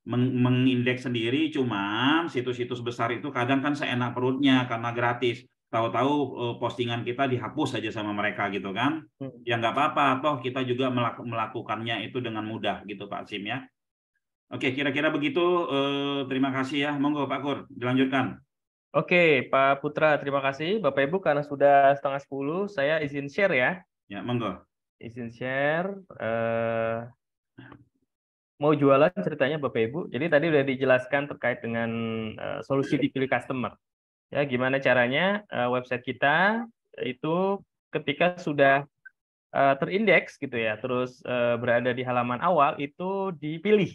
mengindeks sendiri, cuman situs-situs besar itu kadang kan seenak perutnya karena gratis. Tahu-tahu postingan kita dihapus saja sama mereka gitu kan. Ya nggak apa-apa, toh kita juga melakukannya itu dengan mudah gitu Pak Sim ya. Oke, kira-kira begitu. Terima kasih ya. Monggo Pak Kur, dilanjutkan. Oke, Pak Putra, terima kasih. Bapak Ibu, karena sudah setengah 10, saya izin share ya. Ya, monggo. Izin share. Mau jualan ceritanya Bapak Ibu. Jadi tadi udah dijelaskan terkait dengan solusi dipilih customer. Ya, gimana caranya website kita itu ketika sudah terindeks gitu ya, terus berada di halaman awal itu dipilih,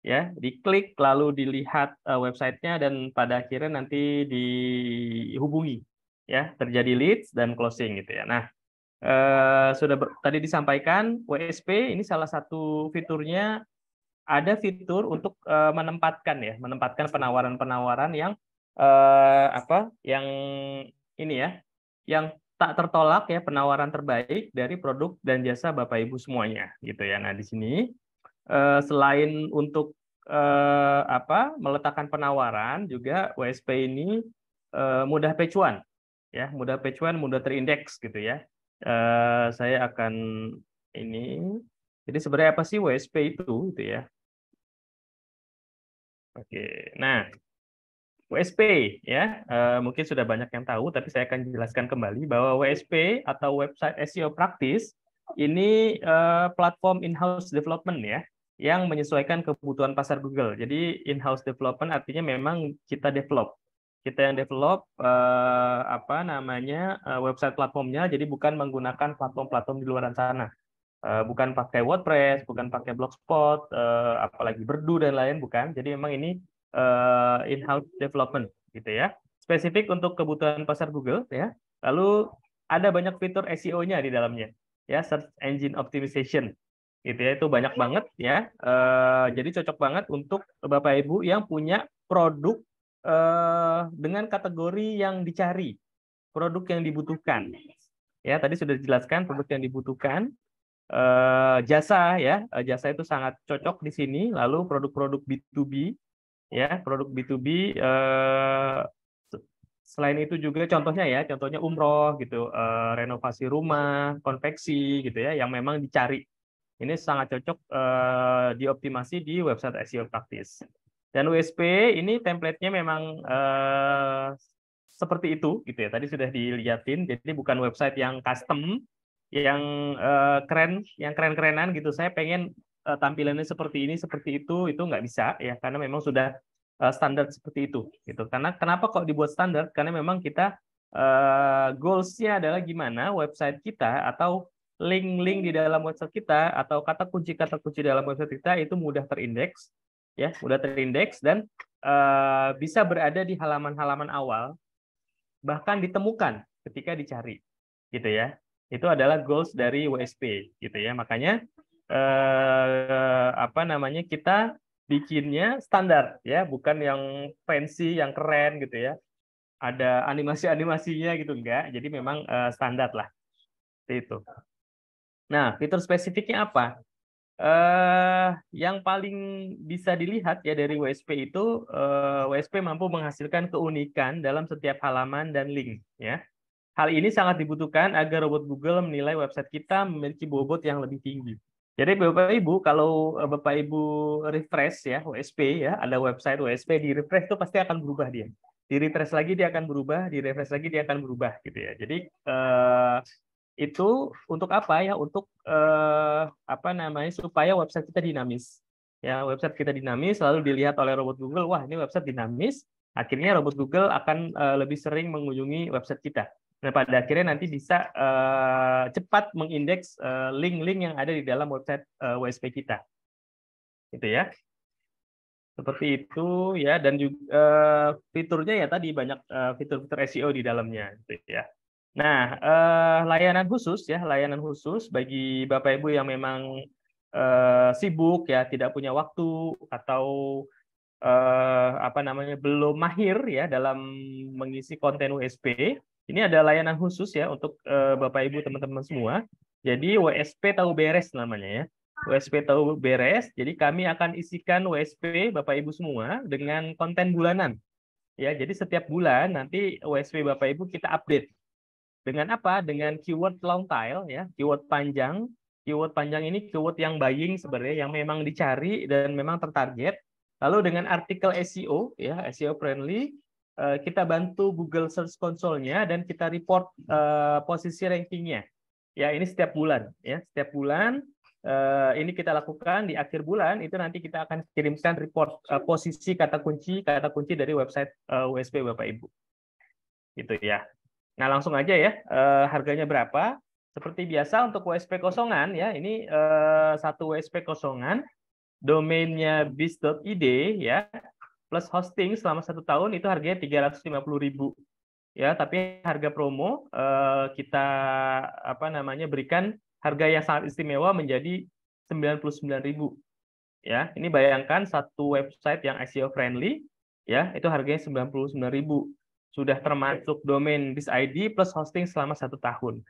ya, diklik lalu dilihat websitenya dan pada akhirnya nanti dihubungi, ya, terjadi leads dan closing gitu ya. Nah, tadi disampaikan WSP ini salah satu fiturnya, ada fitur untuk menempatkan penawaran-penawaran yang yang ini ya, yang tak tertolak ya, penawaran terbaik dari produk dan jasa Bapak Ibu semuanya gitu ya. Nah, di sini selain untuk meletakkan penawaran, juga WSP ini mudah pecuan ya, mudah pecuan, mudah terindeks gitu ya. Saya akan ini. Jadi sebenarnya apa sih WSP itu gitu ya. Oke. Nah, WSP ya, mungkin sudah banyak yang tahu, tapi saya akan jelaskan kembali bahwa WSP atau Website SEO Practice ini platform in-house development ya, yang menyesuaikan kebutuhan pasar Google. Jadi in-house development artinya memang kita yang develop website platformnya. Jadi bukan menggunakan platform-platform di luar sana, bukan pakai WordPress, bukan pakai Blogspot, apalagi Berdu dan lain, bukan. Jadi memang ini in-house development gitu ya, spesifik untuk kebutuhan pasar Google ya. Lalu ada banyak fitur SEO-nya di dalamnya ya, search engine optimization gitu ya, itu banyak banget ya. Jadi cocok banget untuk Bapak Ibu yang punya produk dengan kategori yang dicari, produk yang dibutuhkan ya. Tadi sudah dijelaskan produk yang dibutuhkan. Jasa ya, jasa itu sangat cocok di sini. Lalu produk-produk B2B ya, produk B2B, selain itu juga contohnya umroh gitu, renovasi rumah, konveksi gitu ya, yang memang dicari. Ini sangat cocok dioptimasi di website SEO Practice. Dan WSP ini template-nya memang seperti itu gitu ya. Tadi sudah dilihatin, jadi bukan website yang custom, yang keren, yang keren-kerenan gitu. Saya pengen tampilannya seperti ini, seperti itu nggak bisa ya, karena memang sudah standar seperti itu gitu. Karena kenapa kok dibuat standar? Karena memang kita goals-nya adalah gimana website kita atau link-link di dalam website kita atau kata kunci dalam website kita itu mudah terindeks ya, mudah terindeks dan bisa berada di halaman-halaman awal, bahkan ditemukan ketika dicari gitu ya. Itu adalah goals dari WSP gitu ya. Makanya kita bikinnya standar ya, bukan yang fancy, yang keren gitu ya. Ada animasi-animasinya gitu, enggak. Jadi memang standar lah. Seperti itu. Nah, fitur spesifiknya apa? Yang paling bisa dilihat ya dari WSP itu, WSP mampu menghasilkan keunikan dalam setiap halaman dan link ya. Hal ini sangat dibutuhkan agar robot Google menilai website kita memiliki bobot yang lebih tinggi. Jadi Bapak Ibu, kalau Bapak Ibu refresh ya WSP ya, ada website WSP, di refresh itu pasti akan berubah dia. Di refresh lagi dia akan berubah, di refresh lagi dia akan berubah gitu ya. Jadi itu untuk apa ya? Untuk apa namanya, supaya website kita dinamis. Ya, website kita dinamis lalu dilihat oleh robot Google, wah ini website dinamis, akhirnya robot Google akan lebih sering mengunjungi website kita. Nah, pada akhirnya nanti bisa cepat mengindeks link-link yang ada di dalam website WSP kita. Gitu ya. Seperti itu ya, dan juga fiturnya ya tadi banyak fitur-fitur SEO di dalamnya gitu ya. Nah, layanan khusus ya, layanan khusus bagi Bapak Ibu yang memang sibuk ya, tidak punya waktu atau apa namanya, belum mahir ya dalam mengisi konten WSP. Ini ada layanan khusus ya untuk Bapak Ibu teman-teman semua. Jadi WSP tahu beres namanya ya. WSP tahu beres. Jadi kami akan isikan WSP Bapak Ibu semua dengan konten bulanan. Ya, jadi setiap bulan nanti WSP Bapak Ibu kita update. Dengan apa? Dengan keyword long tail ya, keyword panjang. Keyword panjang ini keyword yang buying sebenarnya, yang memang dicari dan memang tertarget. Lalu dengan artikel SEO ya, SEO friendly, kita bantu Google Search Console-nya dan kita report posisi rankingnya. Ya, ini setiap bulan ya, setiap bulan ini kita lakukan. Di akhir bulan itu nanti kita akan kirimkan report posisi kata kunci dari website WSP Bapak Ibu. Gitu ya. Nah, langsung aja ya, harganya berapa? Seperti biasa untuk WSP kosongan ya, ini satu WSP kosongan, domainnya biz.id ya, plus hosting selama 1 tahun itu harganya 350.000 ya. Tapi harga promo kita apa namanya, berikan harga yang sangat istimewa menjadi 99.000 ya. Ini bayangkan satu website yang SEO friendly ya, itu harganya 99.000. Sudah termasuk domain biz.id plus hosting selama 1 tahun.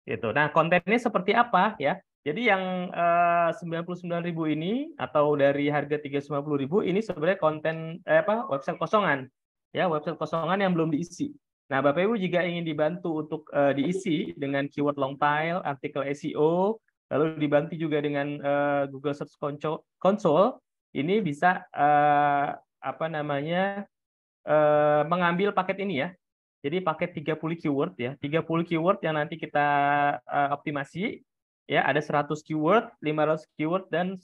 Gitu. Nah, kontennya seperti apa ya? Jadi yang 99.000 ini atau dari harga 350.000 ini sebenarnya konten website kosongan. Ya, website kosongan yang belum diisi. Nah, Bapak Ibu jika ingin dibantu untuk diisi dengan keyword long tail, artikel SEO, lalu dibantu juga dengan Google Search Console, ini bisa apa namanya, mengambil paket ini ya. Jadi paket 30 keyword ya. 30 keyword yang nanti kita optimasi ya, ada 100 keyword, 500 keyword dan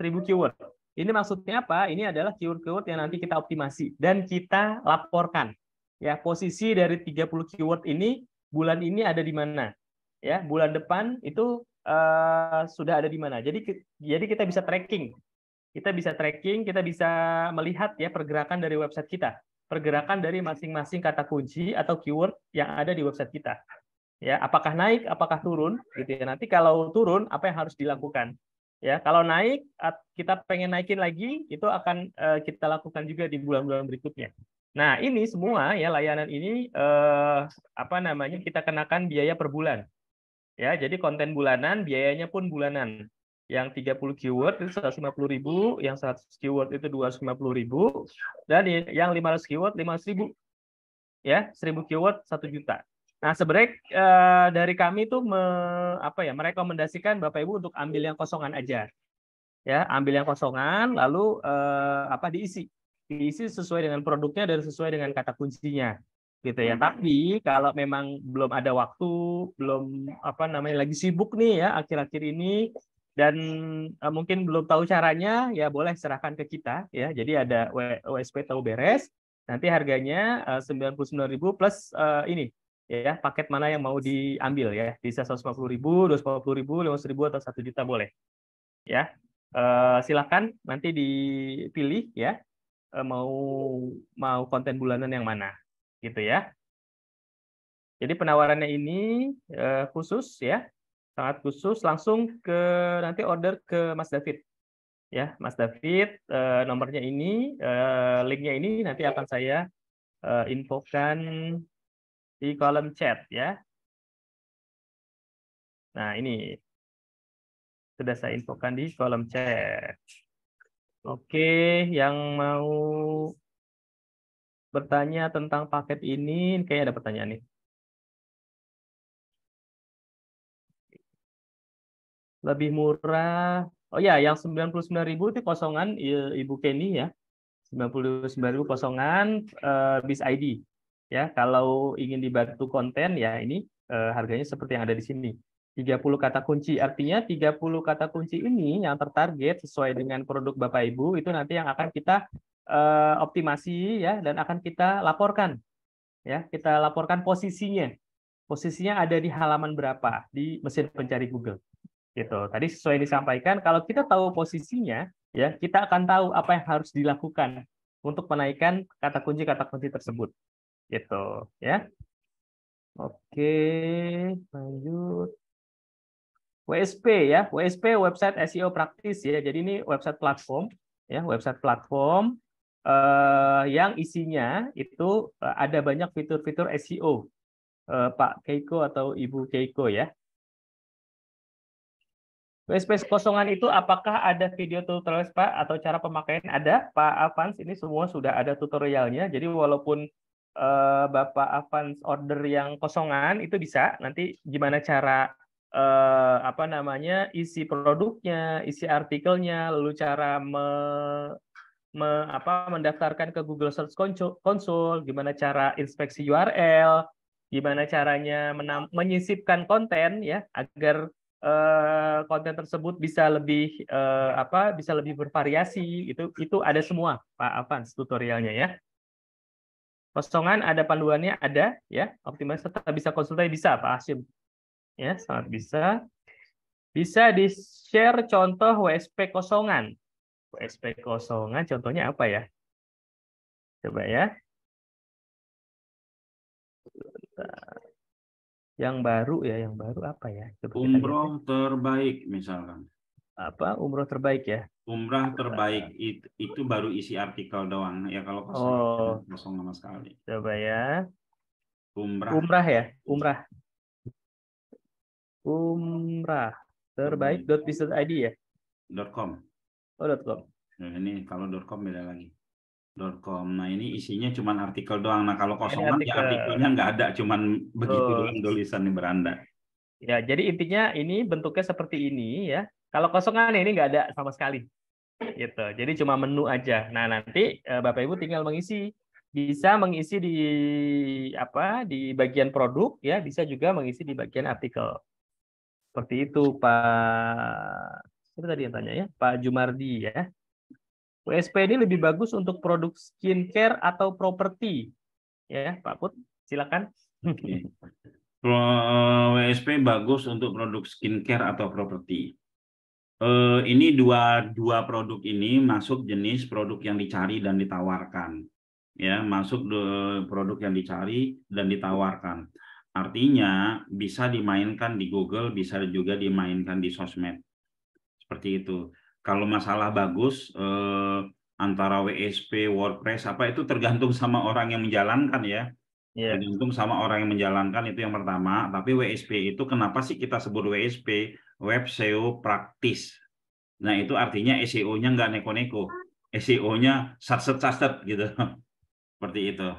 1000 keyword. Ini maksudnya apa? Ini adalah keyword-keyword yang nanti kita optimasi dan kita laporkan. Ya, posisi dari 30 keyword ini bulan ini ada di mana? Ya, bulan depan itu sudah ada di mana. Jadi kita bisa tracking. Kita bisa melihat ya pergerakan dari website kita. Pergerakan dari masing-masing kata kunci atau keyword yang ada di website kita. Ya, apakah naik, apakah turun, gitu ya. Nanti kalau turun, apa yang harus dilakukan? Ya, kalau naik, kita pengen naikin lagi, itu akan kita lakukan juga di bulan-bulan berikutnya. Nah, ini semua ya, layanan ini apa namanya, kita kenakan biaya per bulan. Ya, jadi konten bulanan, biayanya pun bulanan. Yang 30 keyword itu 150.000, yang 100 keyword itu 250.000, dan yang 500 keyword 500.000. Ya, 1000 keyword 1 juta. Nah, sebenarnya dari kami itu merekomendasikan Bapak Ibu untuk ambil yang kosongan aja. Ya, ambil yang kosongan lalu diisi. Diisi sesuai dengan produknya dan sesuai dengan kata kuncinya. Gitu ya. Tapi kalau memang belum ada waktu, belum lagi sibuk nih ya akhir-akhir ini, dan mungkin belum tahu caranya, ya boleh serahkan ke kita ya. Jadi ada WSP tahu beres, nanti harganya 99.000 plus ini ya, paket mana yang mau diambil ya, bisa 150.000, 250.000, 500.000 atau 1 juta boleh ya. Silakan nanti dipilih ya, mau konten bulanan yang mana gitu ya. Jadi penawarannya ini khusus ya, sangat khusus, langsung ke nanti order ke Mas David ya. Mas David, nomornya ini, linknya ini nanti akan saya infokan di kolom chat ya. Nah, ini sudah saya infokan di kolom chat. Oke, yang mau bertanya tentang paket ini, kayaknya ada pertanyaan nih. Lebih murah. Oh ya, yang 99.000 itu kosongan Ibu Kenny ya. 99.000 kosongan biz ID. Ya, kalau ingin dibantu konten ya ini harganya seperti yang ada di sini. 30 kata kunci. Artinya 30 kata kunci ini yang tertarget sesuai dengan produk Bapak Ibu itu nanti yang akan kita optimasi ya dan akan kita laporkan. Ya, kita laporkan posisinya. Posisinya ada di halaman berapa di mesin pencari Google. Gitu. Tadi sesuai yang disampaikan, kalau kita tahu posisinya, ya kita akan tahu apa yang harus dilakukan untuk menaikkan kata kunci tersebut. Gitu, ya. Oke, lanjut. WSP ya, WSP website SEO praktis ya. Jadi ini website platform ya, website platform yang isinya itu ada banyak fitur-fitur SEO. Pak Keiko atau Ibu Keiko ya. WSP kosongan itu apakah ada video tutorial Pak atau cara pemakaian? Ada Pak Avans, ini semua sudah ada tutorialnya. Jadi walaupun Bapak Avans order yang kosongan itu bisa nanti gimana cara isi produknya, isi artikelnya, lalu cara mendaftarkan ke Google Search Console, gimana cara inspeksi URL, gimana caranya menyisipkan konten ya agar konten tersebut bisa lebih bervariasi. Itu ada semua Pak Avans tutorialnya ya. Kosongan ada panduannya ada ya. Optimal serta bisa konsultasi bisa Pak Hashim. Ya, sangat bisa. Bisa di-share contoh WSP kosongan. WSP kosongan contohnya apa ya? Coba ya. Yang baru ya, yang baru apa ya? Coba umroh terbaik misalkan. Apa umroh terbaik ya? Umrah terbaik itu baru isi artikel doang ya, kalau kosong sama sekali. Coba ya. Umrah ya, umrah terbaik.biz.id ya. .com. Oh, .com. Nah, ini kalau .com beda lagi. .com. Nah, ini isinya cuman artikel doang. Nah, kalau kosongan ya artikelnya nggak ada, cuman begitu doang tulisannya beranda. Ya, jadi intinya ini bentuknya seperti ini ya. Kalau kosongan ini nggak ada sama sekali. Gitu. Jadi cuma menu aja. Nah, nanti Bapak Ibu tinggal bisa mengisi di bagian produk ya, bisa juga mengisi di bagian artikel. Seperti itu Pak. Siapa tadi yang tanya ya? Pak Jumardi ya. WSP ini lebih bagus untuk produk skincare atau properti? Ya, Pak Put, silakan. Okay. WSP bagus untuk produk skincare atau properti. Ini dua produk ini masuk jenis produk yang dicari dan ditawarkan. Ya, masuk produk yang dicari dan ditawarkan. Artinya bisa dimainkan di Google, bisa juga dimainkan di sosmed. Seperti itu. Kalau masalah bagus antara WSP, WordPress apa itu tergantung sama orang yang menjalankan ya. Yeah. Tergantung sama orang yang menjalankan, itu yang pertama. Tapi WSP itu kenapa sih kita sebut WSP? Web SEO praktis. Nah, itu artinya SEO-nya nggak neko-neko. SEO-nya sat-set gitu. Seperti itu.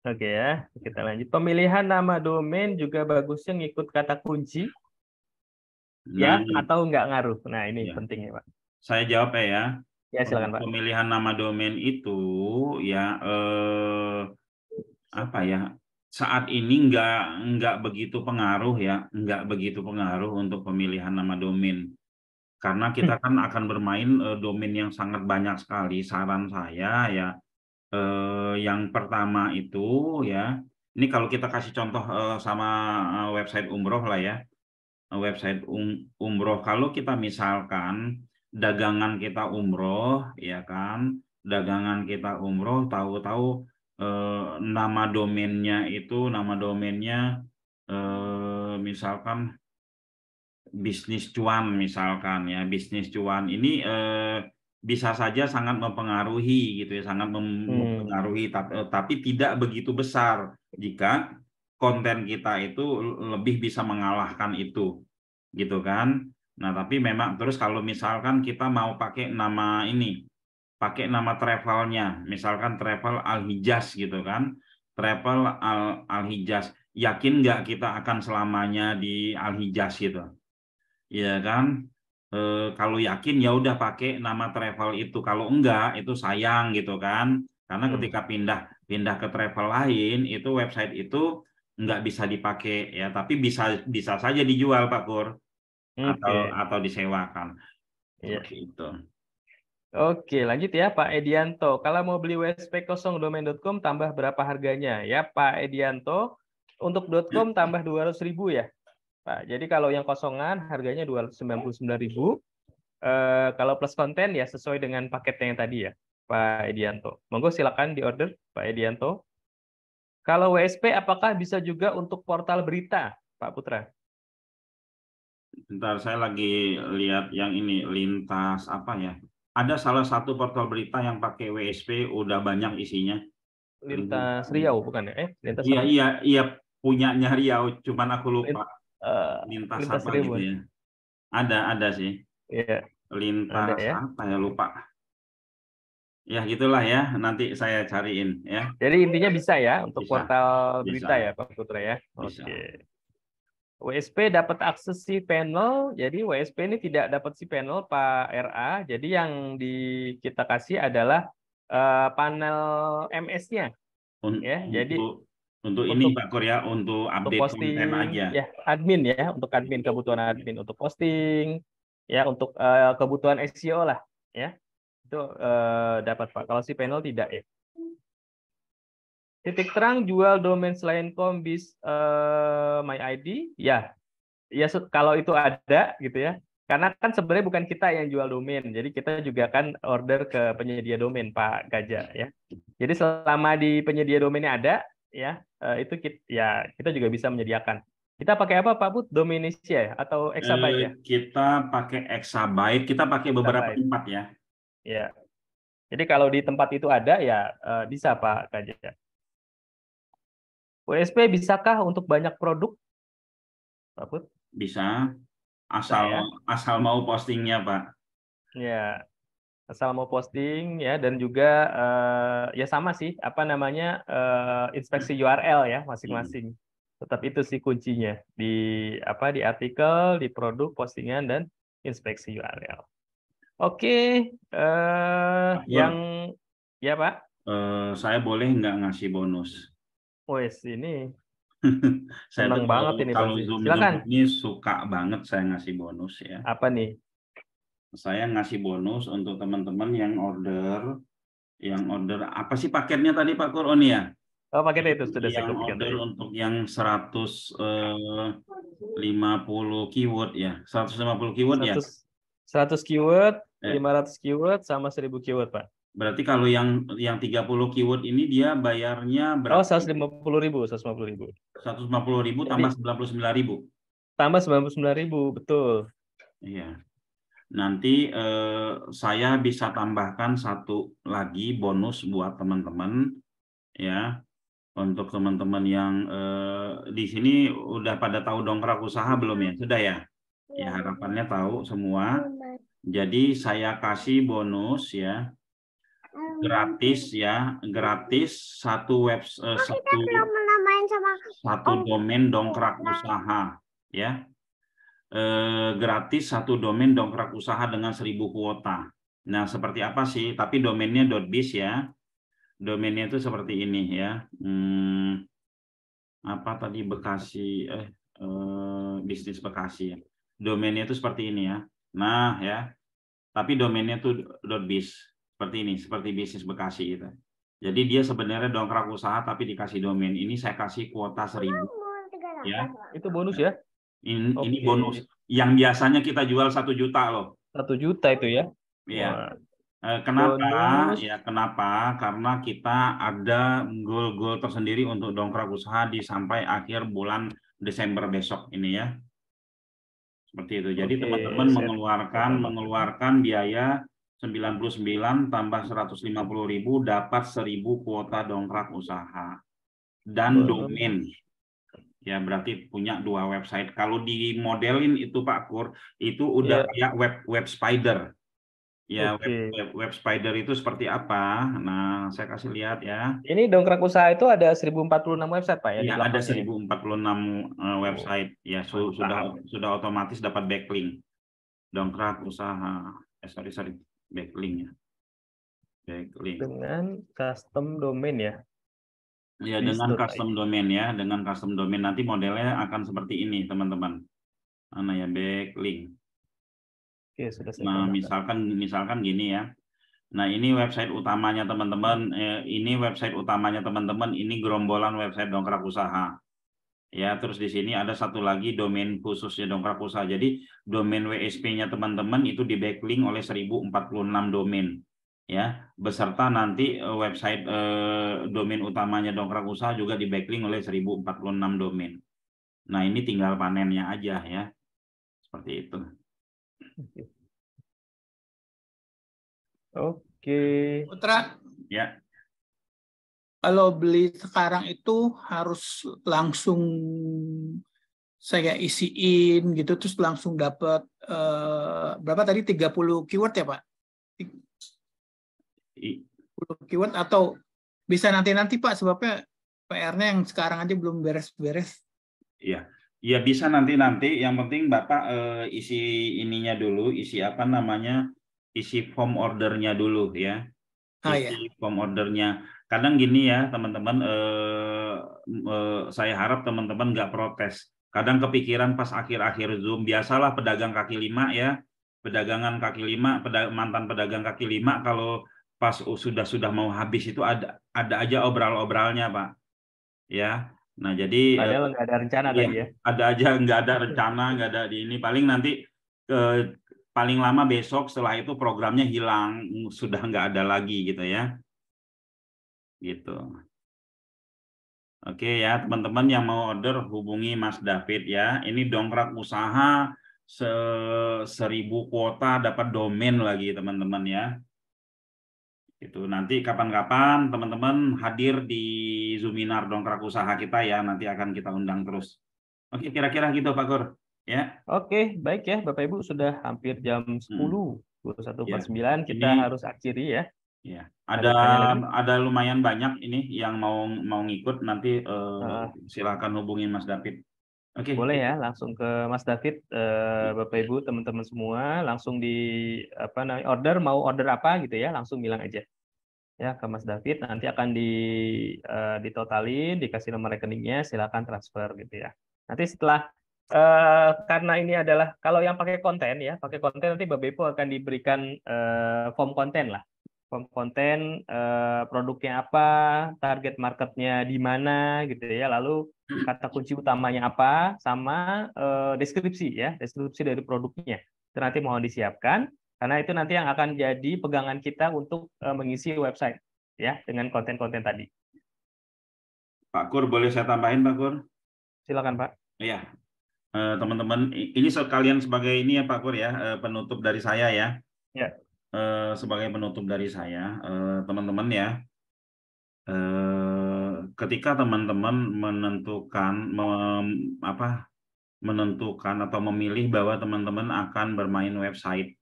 Oke ya, kita lanjut. Pemilihan nama domain juga bagusnya ngikut kata kunci. Ya, atau nggak ngaruh? Nah, ini penting ya, Pak. Saya jawab ya. Ya, silakan, Pak. Pemilihan nama domain itu ya saat ini nggak begitu pengaruh ya, nggak begitu pengaruh untuk pemilihan nama domain. Karena kita kan akan bermain domain yang sangat banyak sekali. Saran saya ya, yang pertama itu ya, ini kalau kita kasih contoh sama website umroh lah ya, website umroh. Kalau kita misalkan dagangan kita umroh, ya kan, dagangan kita umroh, tahu-tahu nama domainnya misalkan bisnis cuan misalkan ya, bisnis cuan ini bisa saja sangat mempengaruhi gitu ya, sangat mempengaruhi, tapi tidak begitu besar jika konten kita itu lebih bisa mengalahkan itu gitu kan. Nah, tapi memang terus kalau misalkan kita mau pakai nama ini, pakai nama travelnya, misalkan travel Al-Hijaz gitu kan, travel Al-Hijaz, yakin nggak kita akan selamanya di Al-Hijaz gitu ya kan? Kalau yakin ya udah pakai nama travel itu, kalau enggak itu sayang gitu kan, karena ketika pindah ke travel lain itu website itu nggak bisa dipakai ya, tapi bisa saja dijual Pak Kur Oke. atau disewakan Iya. seperti itu. Oke, lanjut ya Pak Edianto. Kalau mau beli WSP kosong domain.com tambah berapa harganya? Ya Pak Edianto, untuk .com tambah 200.000 ya Pak. Jadi kalau yang kosongan harganya 299.000. Kalau plus konten ya sesuai dengan paketnya yang tadi ya Pak Edianto. Monggo silakan diorder Pak Edianto. Kalau WSP apakah bisa juga untuk portal berita Pak Putra? Bentar, saya lagi lihat yang ini lintas apa ya? Ada salah satu portal berita yang pakai WSP udah banyak isinya. Lintas Riau bukan ya? Lintas Iya apa? iya iya punyanya Riau, cuman aku lupa Lin- eh, lintas Lintas apa Riau gitu bukan? ya. Ada sih. Iya, ada Lintas ya. apa ya lupa. Ya gitulah ya. Nanti saya cariin ya. Jadi intinya bisa ya untuk Bisa portal bisa berita ya Pak Putra ya. bisa. Oke. WSP dapat akses si panel, jadi WSP ini tidak dapat si panel Pak RA. Jadi yang kita kasih adalah panel MS-nya ya. Jadi Untuk ini untuk Pak Kur ya, untuk update konten posting aja. ya admin ya, untuk admin kebutuhan admin untuk posting ya, untuk kebutuhan SEO lah ya. Itu dapat Pak. Kalau si panel tidak ya. Titik terang jual domain selain Combis My ID ya. Ya kalau itu ada gitu ya. Karena kan sebenarnya bukan kita yang jual domain. Jadi kita juga kan order ke penyedia domain Pak Gajah ya. Jadi selama di penyedia domainnya ada ya, itu kita juga bisa menyediakan. Kita pakai apa Pak Put? Dominisia ya? Atau Exabyte ya? Kita pakai Exabyte, kita pakai beberapa Exabyte. tempat ya. Ya. Jadi kalau di tempat itu ada ya bisa Pak Gajah. WSP bisakah untuk banyak produk? Pak Put? Bisa, Bisa ya. asal mau postingnya Pak. Ya, asal mau posting ya, dan juga ya sama sih apa namanya inspeksi URL ya masing-masing. Tetap itu sih kuncinya di artikel, di produk, postingan, dan inspeksi URL. Oke, Pak Kur, yang ya Pak. saya boleh nggak ngasih bonus? Wes ini Saya tuh senang banget ini kalau pasti. Zoom Silakan. ini suka banget saya ngasih bonus ya. Apa nih? Saya ngasih bonus untuk teman-teman yang order apa sih paketnya tadi Pak Kur? Oh nih ya. Oh, paketnya itu sudah saya Yang kopikan order tadi. untuk yang 150 keyword ya. 150 keyword ya. 100 keyword, Eh, 500 keyword, sama 1000 keyword, Pak. Berarti kalau yang 30 keyword ini dia bayarnya Oh, berapa? 150.000, 150.000. 150.000 tambah Jadi 99.000. tambah 99.000, betul. Iya. Nanti saya bisa tambahkan satu lagi bonus buat teman-teman ya. Untuk teman-teman yang di sini udah pada tahu dongkrak usaha belum ya? Sudah ya? Ya harapannya tahu semua. Jadi saya kasih bonus ya gratis satu domain dongkrak usaha ya. Gratis satu domain dongkrak usaha dengan 1000 kuota. Nah, seperti apa sih? Tapi domainnya .biz ya. Domainnya itu seperti ini ya. Apa tadi Bekasi bisnis Bekasi ya. Domainnya itu seperti ini ya. Nah, ya. Tapi domainnya itu .biz. Seperti ini, seperti bisnis Bekasi itu. Jadi dia sebenarnya dongkrak usaha tapi dikasih domain. Ini saya kasih kuota 1000 ya. Itu bonus ya? Ini Oke. bonus yang biasanya kita jual 1 juta loh. 1 juta itu ya? Iya. Wah, Kenapa? bonus. Ya, kenapa? Karena kita ada goal-goal tersendiri untuk dongkrak usaha di sampai akhir bulan Desember besok ini ya. Seperti itu. Jadi Oke, teman-teman saya mengeluarkan biaya 99 tambah 150.000 dapat 1000 kuota dongkrak usaha dan bonus. domain. Ya berarti punya 2 website. Kalau di modelin itu Pak Kur, itu udah kayak web spider. Ya, Oke. web spider itu seperti apa? Nah, saya kasih lihat ya. Ini dongkrak usaha itu ada 1046 website, Pak, ya, di Ya, ada belakangnya. 1046 website. Ya, sudah otomatis dapat backlink. Dongkrak usaha. Sorry, backlink ya. Backlink. Dengan custom domain ya. Ya, dengan Bis.id. custom domain ya, dengan custom domain nanti modelnya akan seperti ini, teman-teman. Mana ya, backlink. Oke, sudah saya Nah, tambahkan. misalkan gini ya. Nah, ini website utamanya teman-teman. Ini website utamanya teman-teman. Ini gerombolan website dongkrak usaha. Ya, terus di sini ada satu lagi domain khususnya dongkrak usaha. Jadi domain WSP-nya teman-teman itu di backlink oleh 1046 domain. Ya, beserta nanti website domain utamanya dongkrak usaha juga di backlink oleh 1046 domain. Nah, ini tinggal panennya aja ya. Seperti itu. Oke. Putra, Ya. kalau beli sekarang itu harus langsung saya isiin gitu terus langsung dapat berapa tadi 30 keyword ya Pak? 30 keyword atau bisa nanti-nanti Pak sebabnya PR-nya yang sekarang aja belum beres-beres. Iya. Ya bisa nanti. Yang penting Bapak isi ininya dulu, isi apa namanya, isi form ordernya dulu ya. Isi form ordernya. Kadang gini ya teman-teman, saya harap teman-teman nggak protes. Kadang kepikiran pas akhir-akhir Zoom, biasalah pedagang kaki lima ya, pedagangan kaki lima, mantan pedagang kaki lima kalau pas sudah mau habis itu ada aja obral-obralnya Pak. Ya. Nah jadi Padahal nggak ada rencana iya, tadi ya. ada aja, nggak ada rencana, nggak ada di ini. Paling nanti paling lama besok setelah itu programnya hilang, sudah nggak ada lagi gitu ya. Gitu. Oke ya, teman-teman yang mau order hubungi Mas David ya. Ini dongkrak usaha 1000 kuota dapat domain lagi teman-teman ya. Itu nanti kapan-kapan teman-teman hadir di Zoominar dongkrak usaha kita ya. Nanti akan kita undang terus. Oke, kira-kira gitu Pak Kur. Ya. Oke, baik ya Bapak Ibu, sudah hampir jam 10, 21.49 kita Ini harus akhiri ya. ya, Ada pertanyaan lagi? ada lumayan banyak ini yang mau ngikut, nanti silakan hubungi Mas David. Oke. Boleh ya, langsung ke Mas David, Bapak Ibu, teman-teman semua, langsung di apa namanya order, mau order apa gitu ya, langsung bilang aja ya ke Mas David, nanti akan ditotalin, dikasih nomor rekeningnya, silakan transfer gitu ya. Nanti setelah karena ini adalah kalau yang pakai konten ya, pakai konten nanti Bapak Ibu akan diberikan form konten lah. Form konten, produknya apa, target marketnya di mana gitu ya, lalu kata kunci utamanya apa, sama deskripsi ya, deskripsi dari produknya. Itu nanti mohon disiapkan, karena itu nanti yang akan jadi pegangan kita untuk mengisi website ya dengan konten-konten tadi. Pak Kur, boleh saya tambahin Pak Kur? Silakan Pak. Iya. Teman-teman, ini sekalian sebagai ini ya Pak Kur ya, penutup dari saya ya. Ya. Sebagai penutup dari saya, teman-teman ya, ketika teman-teman menentukan atau memilih bahwa teman-teman akan bermain website,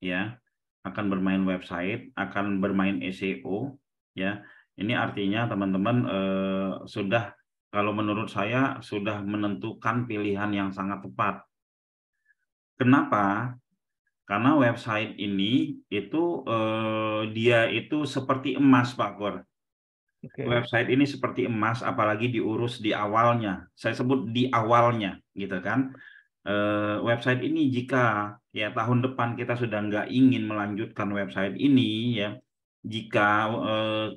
ya, akan bermain website, akan bermain SEO, ya, ini artinya teman-teman sudah, kalau menurut saya sudah menentukan pilihan yang sangat tepat. Kenapa? Karena website ini itu dia itu seperti emas, Pak Kur. Okay. Website ini seperti emas, apalagi diurus di awalnya. Saya sebut di awalnya, gitu kan. Website ini jika ya tahun depan kita sudah nggak ingin melanjutkan website ini, ya, jika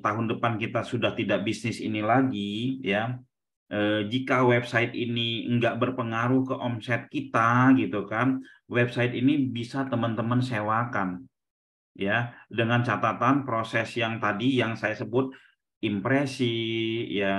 tahun depan kita sudah tidak bisnis ini lagi, ya. Jika website ini nggak berpengaruh ke omset kita gitu kan, website ini bisa teman-teman sewakan ya, dengan catatan proses yang tadi yang saya sebut, impresi ya,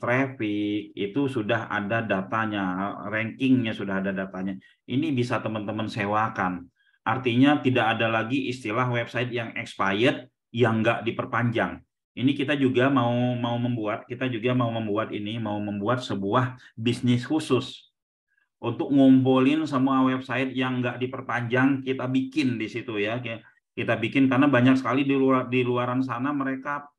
traffic itu sudah ada datanya, rankingnya sudah ada datanya. Ini bisa teman-teman sewakan, artinya tidak ada lagi istilah website yang expired yang nggak diperpanjang. Ini kita juga mau membuat sebuah bisnis khusus untuk ngumpulin semua website yang nggak diperpanjang, kita bikin di situ ya. Kita bikin karena banyak sekali di luaran sana mereka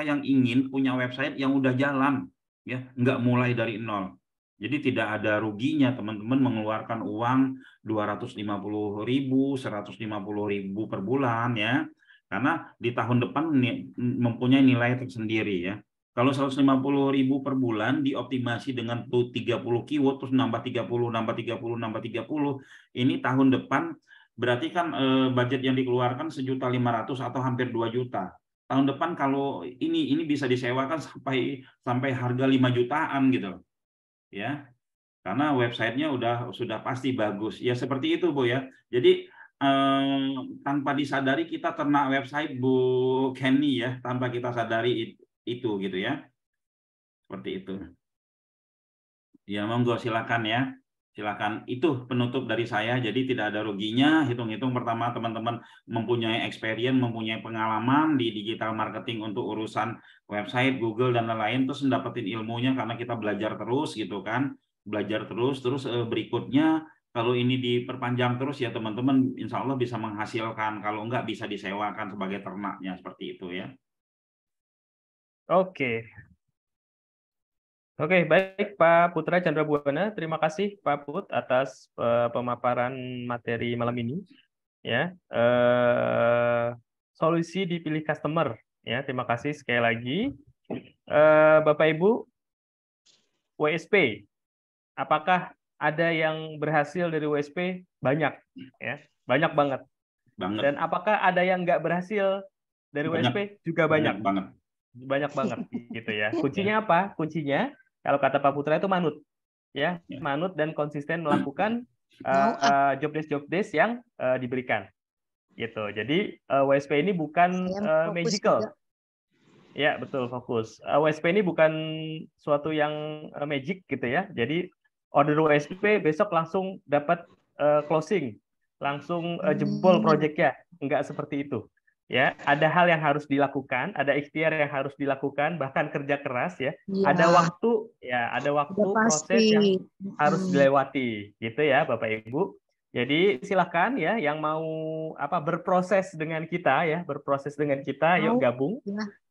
yang ingin punya website yang udah jalan ya, nggak mulai dari nol. Jadi tidak ada ruginya teman-teman mengeluarkan uang 250.000, 150.000 per bulan ya. Karena di tahun depan mempunyai nilai tersendiri ya. Kalau 150.000 per bulan dioptimasi dengan 30 keyword, terus nambah 30, nambah 30, nambah 30, ini tahun depan berarti kan budget yang dikeluarkan 1.500.000 atau hampir 2 juta. Tahun depan kalau ini bisa disewakan sampai harga 5 jutaan gitu. Ya. Karena websitenya sudah pasti bagus. Ya seperti itu, Bu ya. Jadi tanpa disadari kita ternak website Bu Kenny ya, tanpa kita sadari itu gitu ya. Seperti itu. Ya, monggo silakan ya. Silakan. Itu penutup dari saya. Jadi tidak ada ruginya. Hitung-hitung pertama teman-teman mempunyai experience, mempunyai pengalaman di digital marketing untuk urusan website, Google dan lain-lain, terus mendapatkan ilmunya karena kita belajar terus gitu kan. Belajar terus berikutnya kalau ini diperpanjang terus ya teman-teman insya Allah bisa menghasilkan. Kalau enggak bisa disewakan sebagai ternaknya seperti itu ya. Oke. Oke, baik Pak Putra Chandrabuana. Terima kasih Pak Put atas pemaparan materi malam ini. Ya, solusi dipilih customer. Ya, terima kasih sekali lagi. Bapak Ibu, WSP, apakah ada yang berhasil dari WSP? Banyak, ya, banyak banget. Dan apakah ada yang nggak berhasil dari WSP? Juga banyak. Banyak banget gitu ya. Kuncinya apa? Kuncinya kalau kata Pak Putra itu manut, ya, manut dan konsisten melakukan job desk yang diberikan, gitu. Jadi WSP ini bukan magical, juga. Ya betul fokus. WSP ini bukan suatu yang magic gitu ya. Jadi order WSP besok langsung dapat closing, langsung jebol proyeknya, enggak seperti itu. Ya, ada hal yang harus dilakukan, ada ikhtiar yang harus dilakukan, bahkan kerja keras ya. Ada waktu proses yang harus dilewati, gitu ya, Bapak Ibu. Jadi silakan ya, yang mau berproses dengan kita ya, yuk gabung.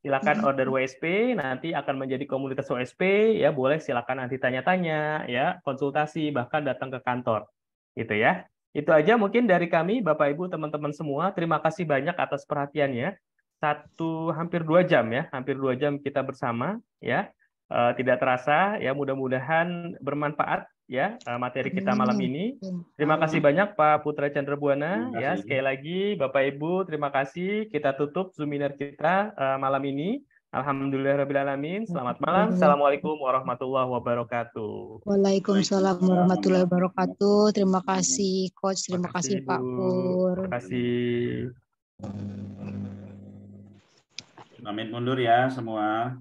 Silakan order WSP, nanti akan menjadi komunitas WSP ya, boleh silakan nanti tanya-tanya ya, konsultasi bahkan datang ke kantor, gitu ya. Itu aja mungkin dari kami, Bapak Ibu, teman-teman semua. Terima kasih banyak atas perhatiannya. Hampir 2 jam ya, hampir 2 jam kita bersama ya. Tidak terasa ya, mudah-mudahan bermanfaat ya materi kita malam ini. Terima kasih banyak Pak Putra Chandrabuana ya. Sekali lagi Bapak Ibu, terima kasih. Kita tutup Zoominar kita malam ini. Alhamdulillahirrabbilalamin. Selamat malam. Assalamualaikum warahmatullahi wabarakatuh. Waalaikumsalam warahmatullahi wabarakatuh. Terima kasih Coach. Terima kasih Pak Pur. Terima kasih. Pamit mundur ya semua.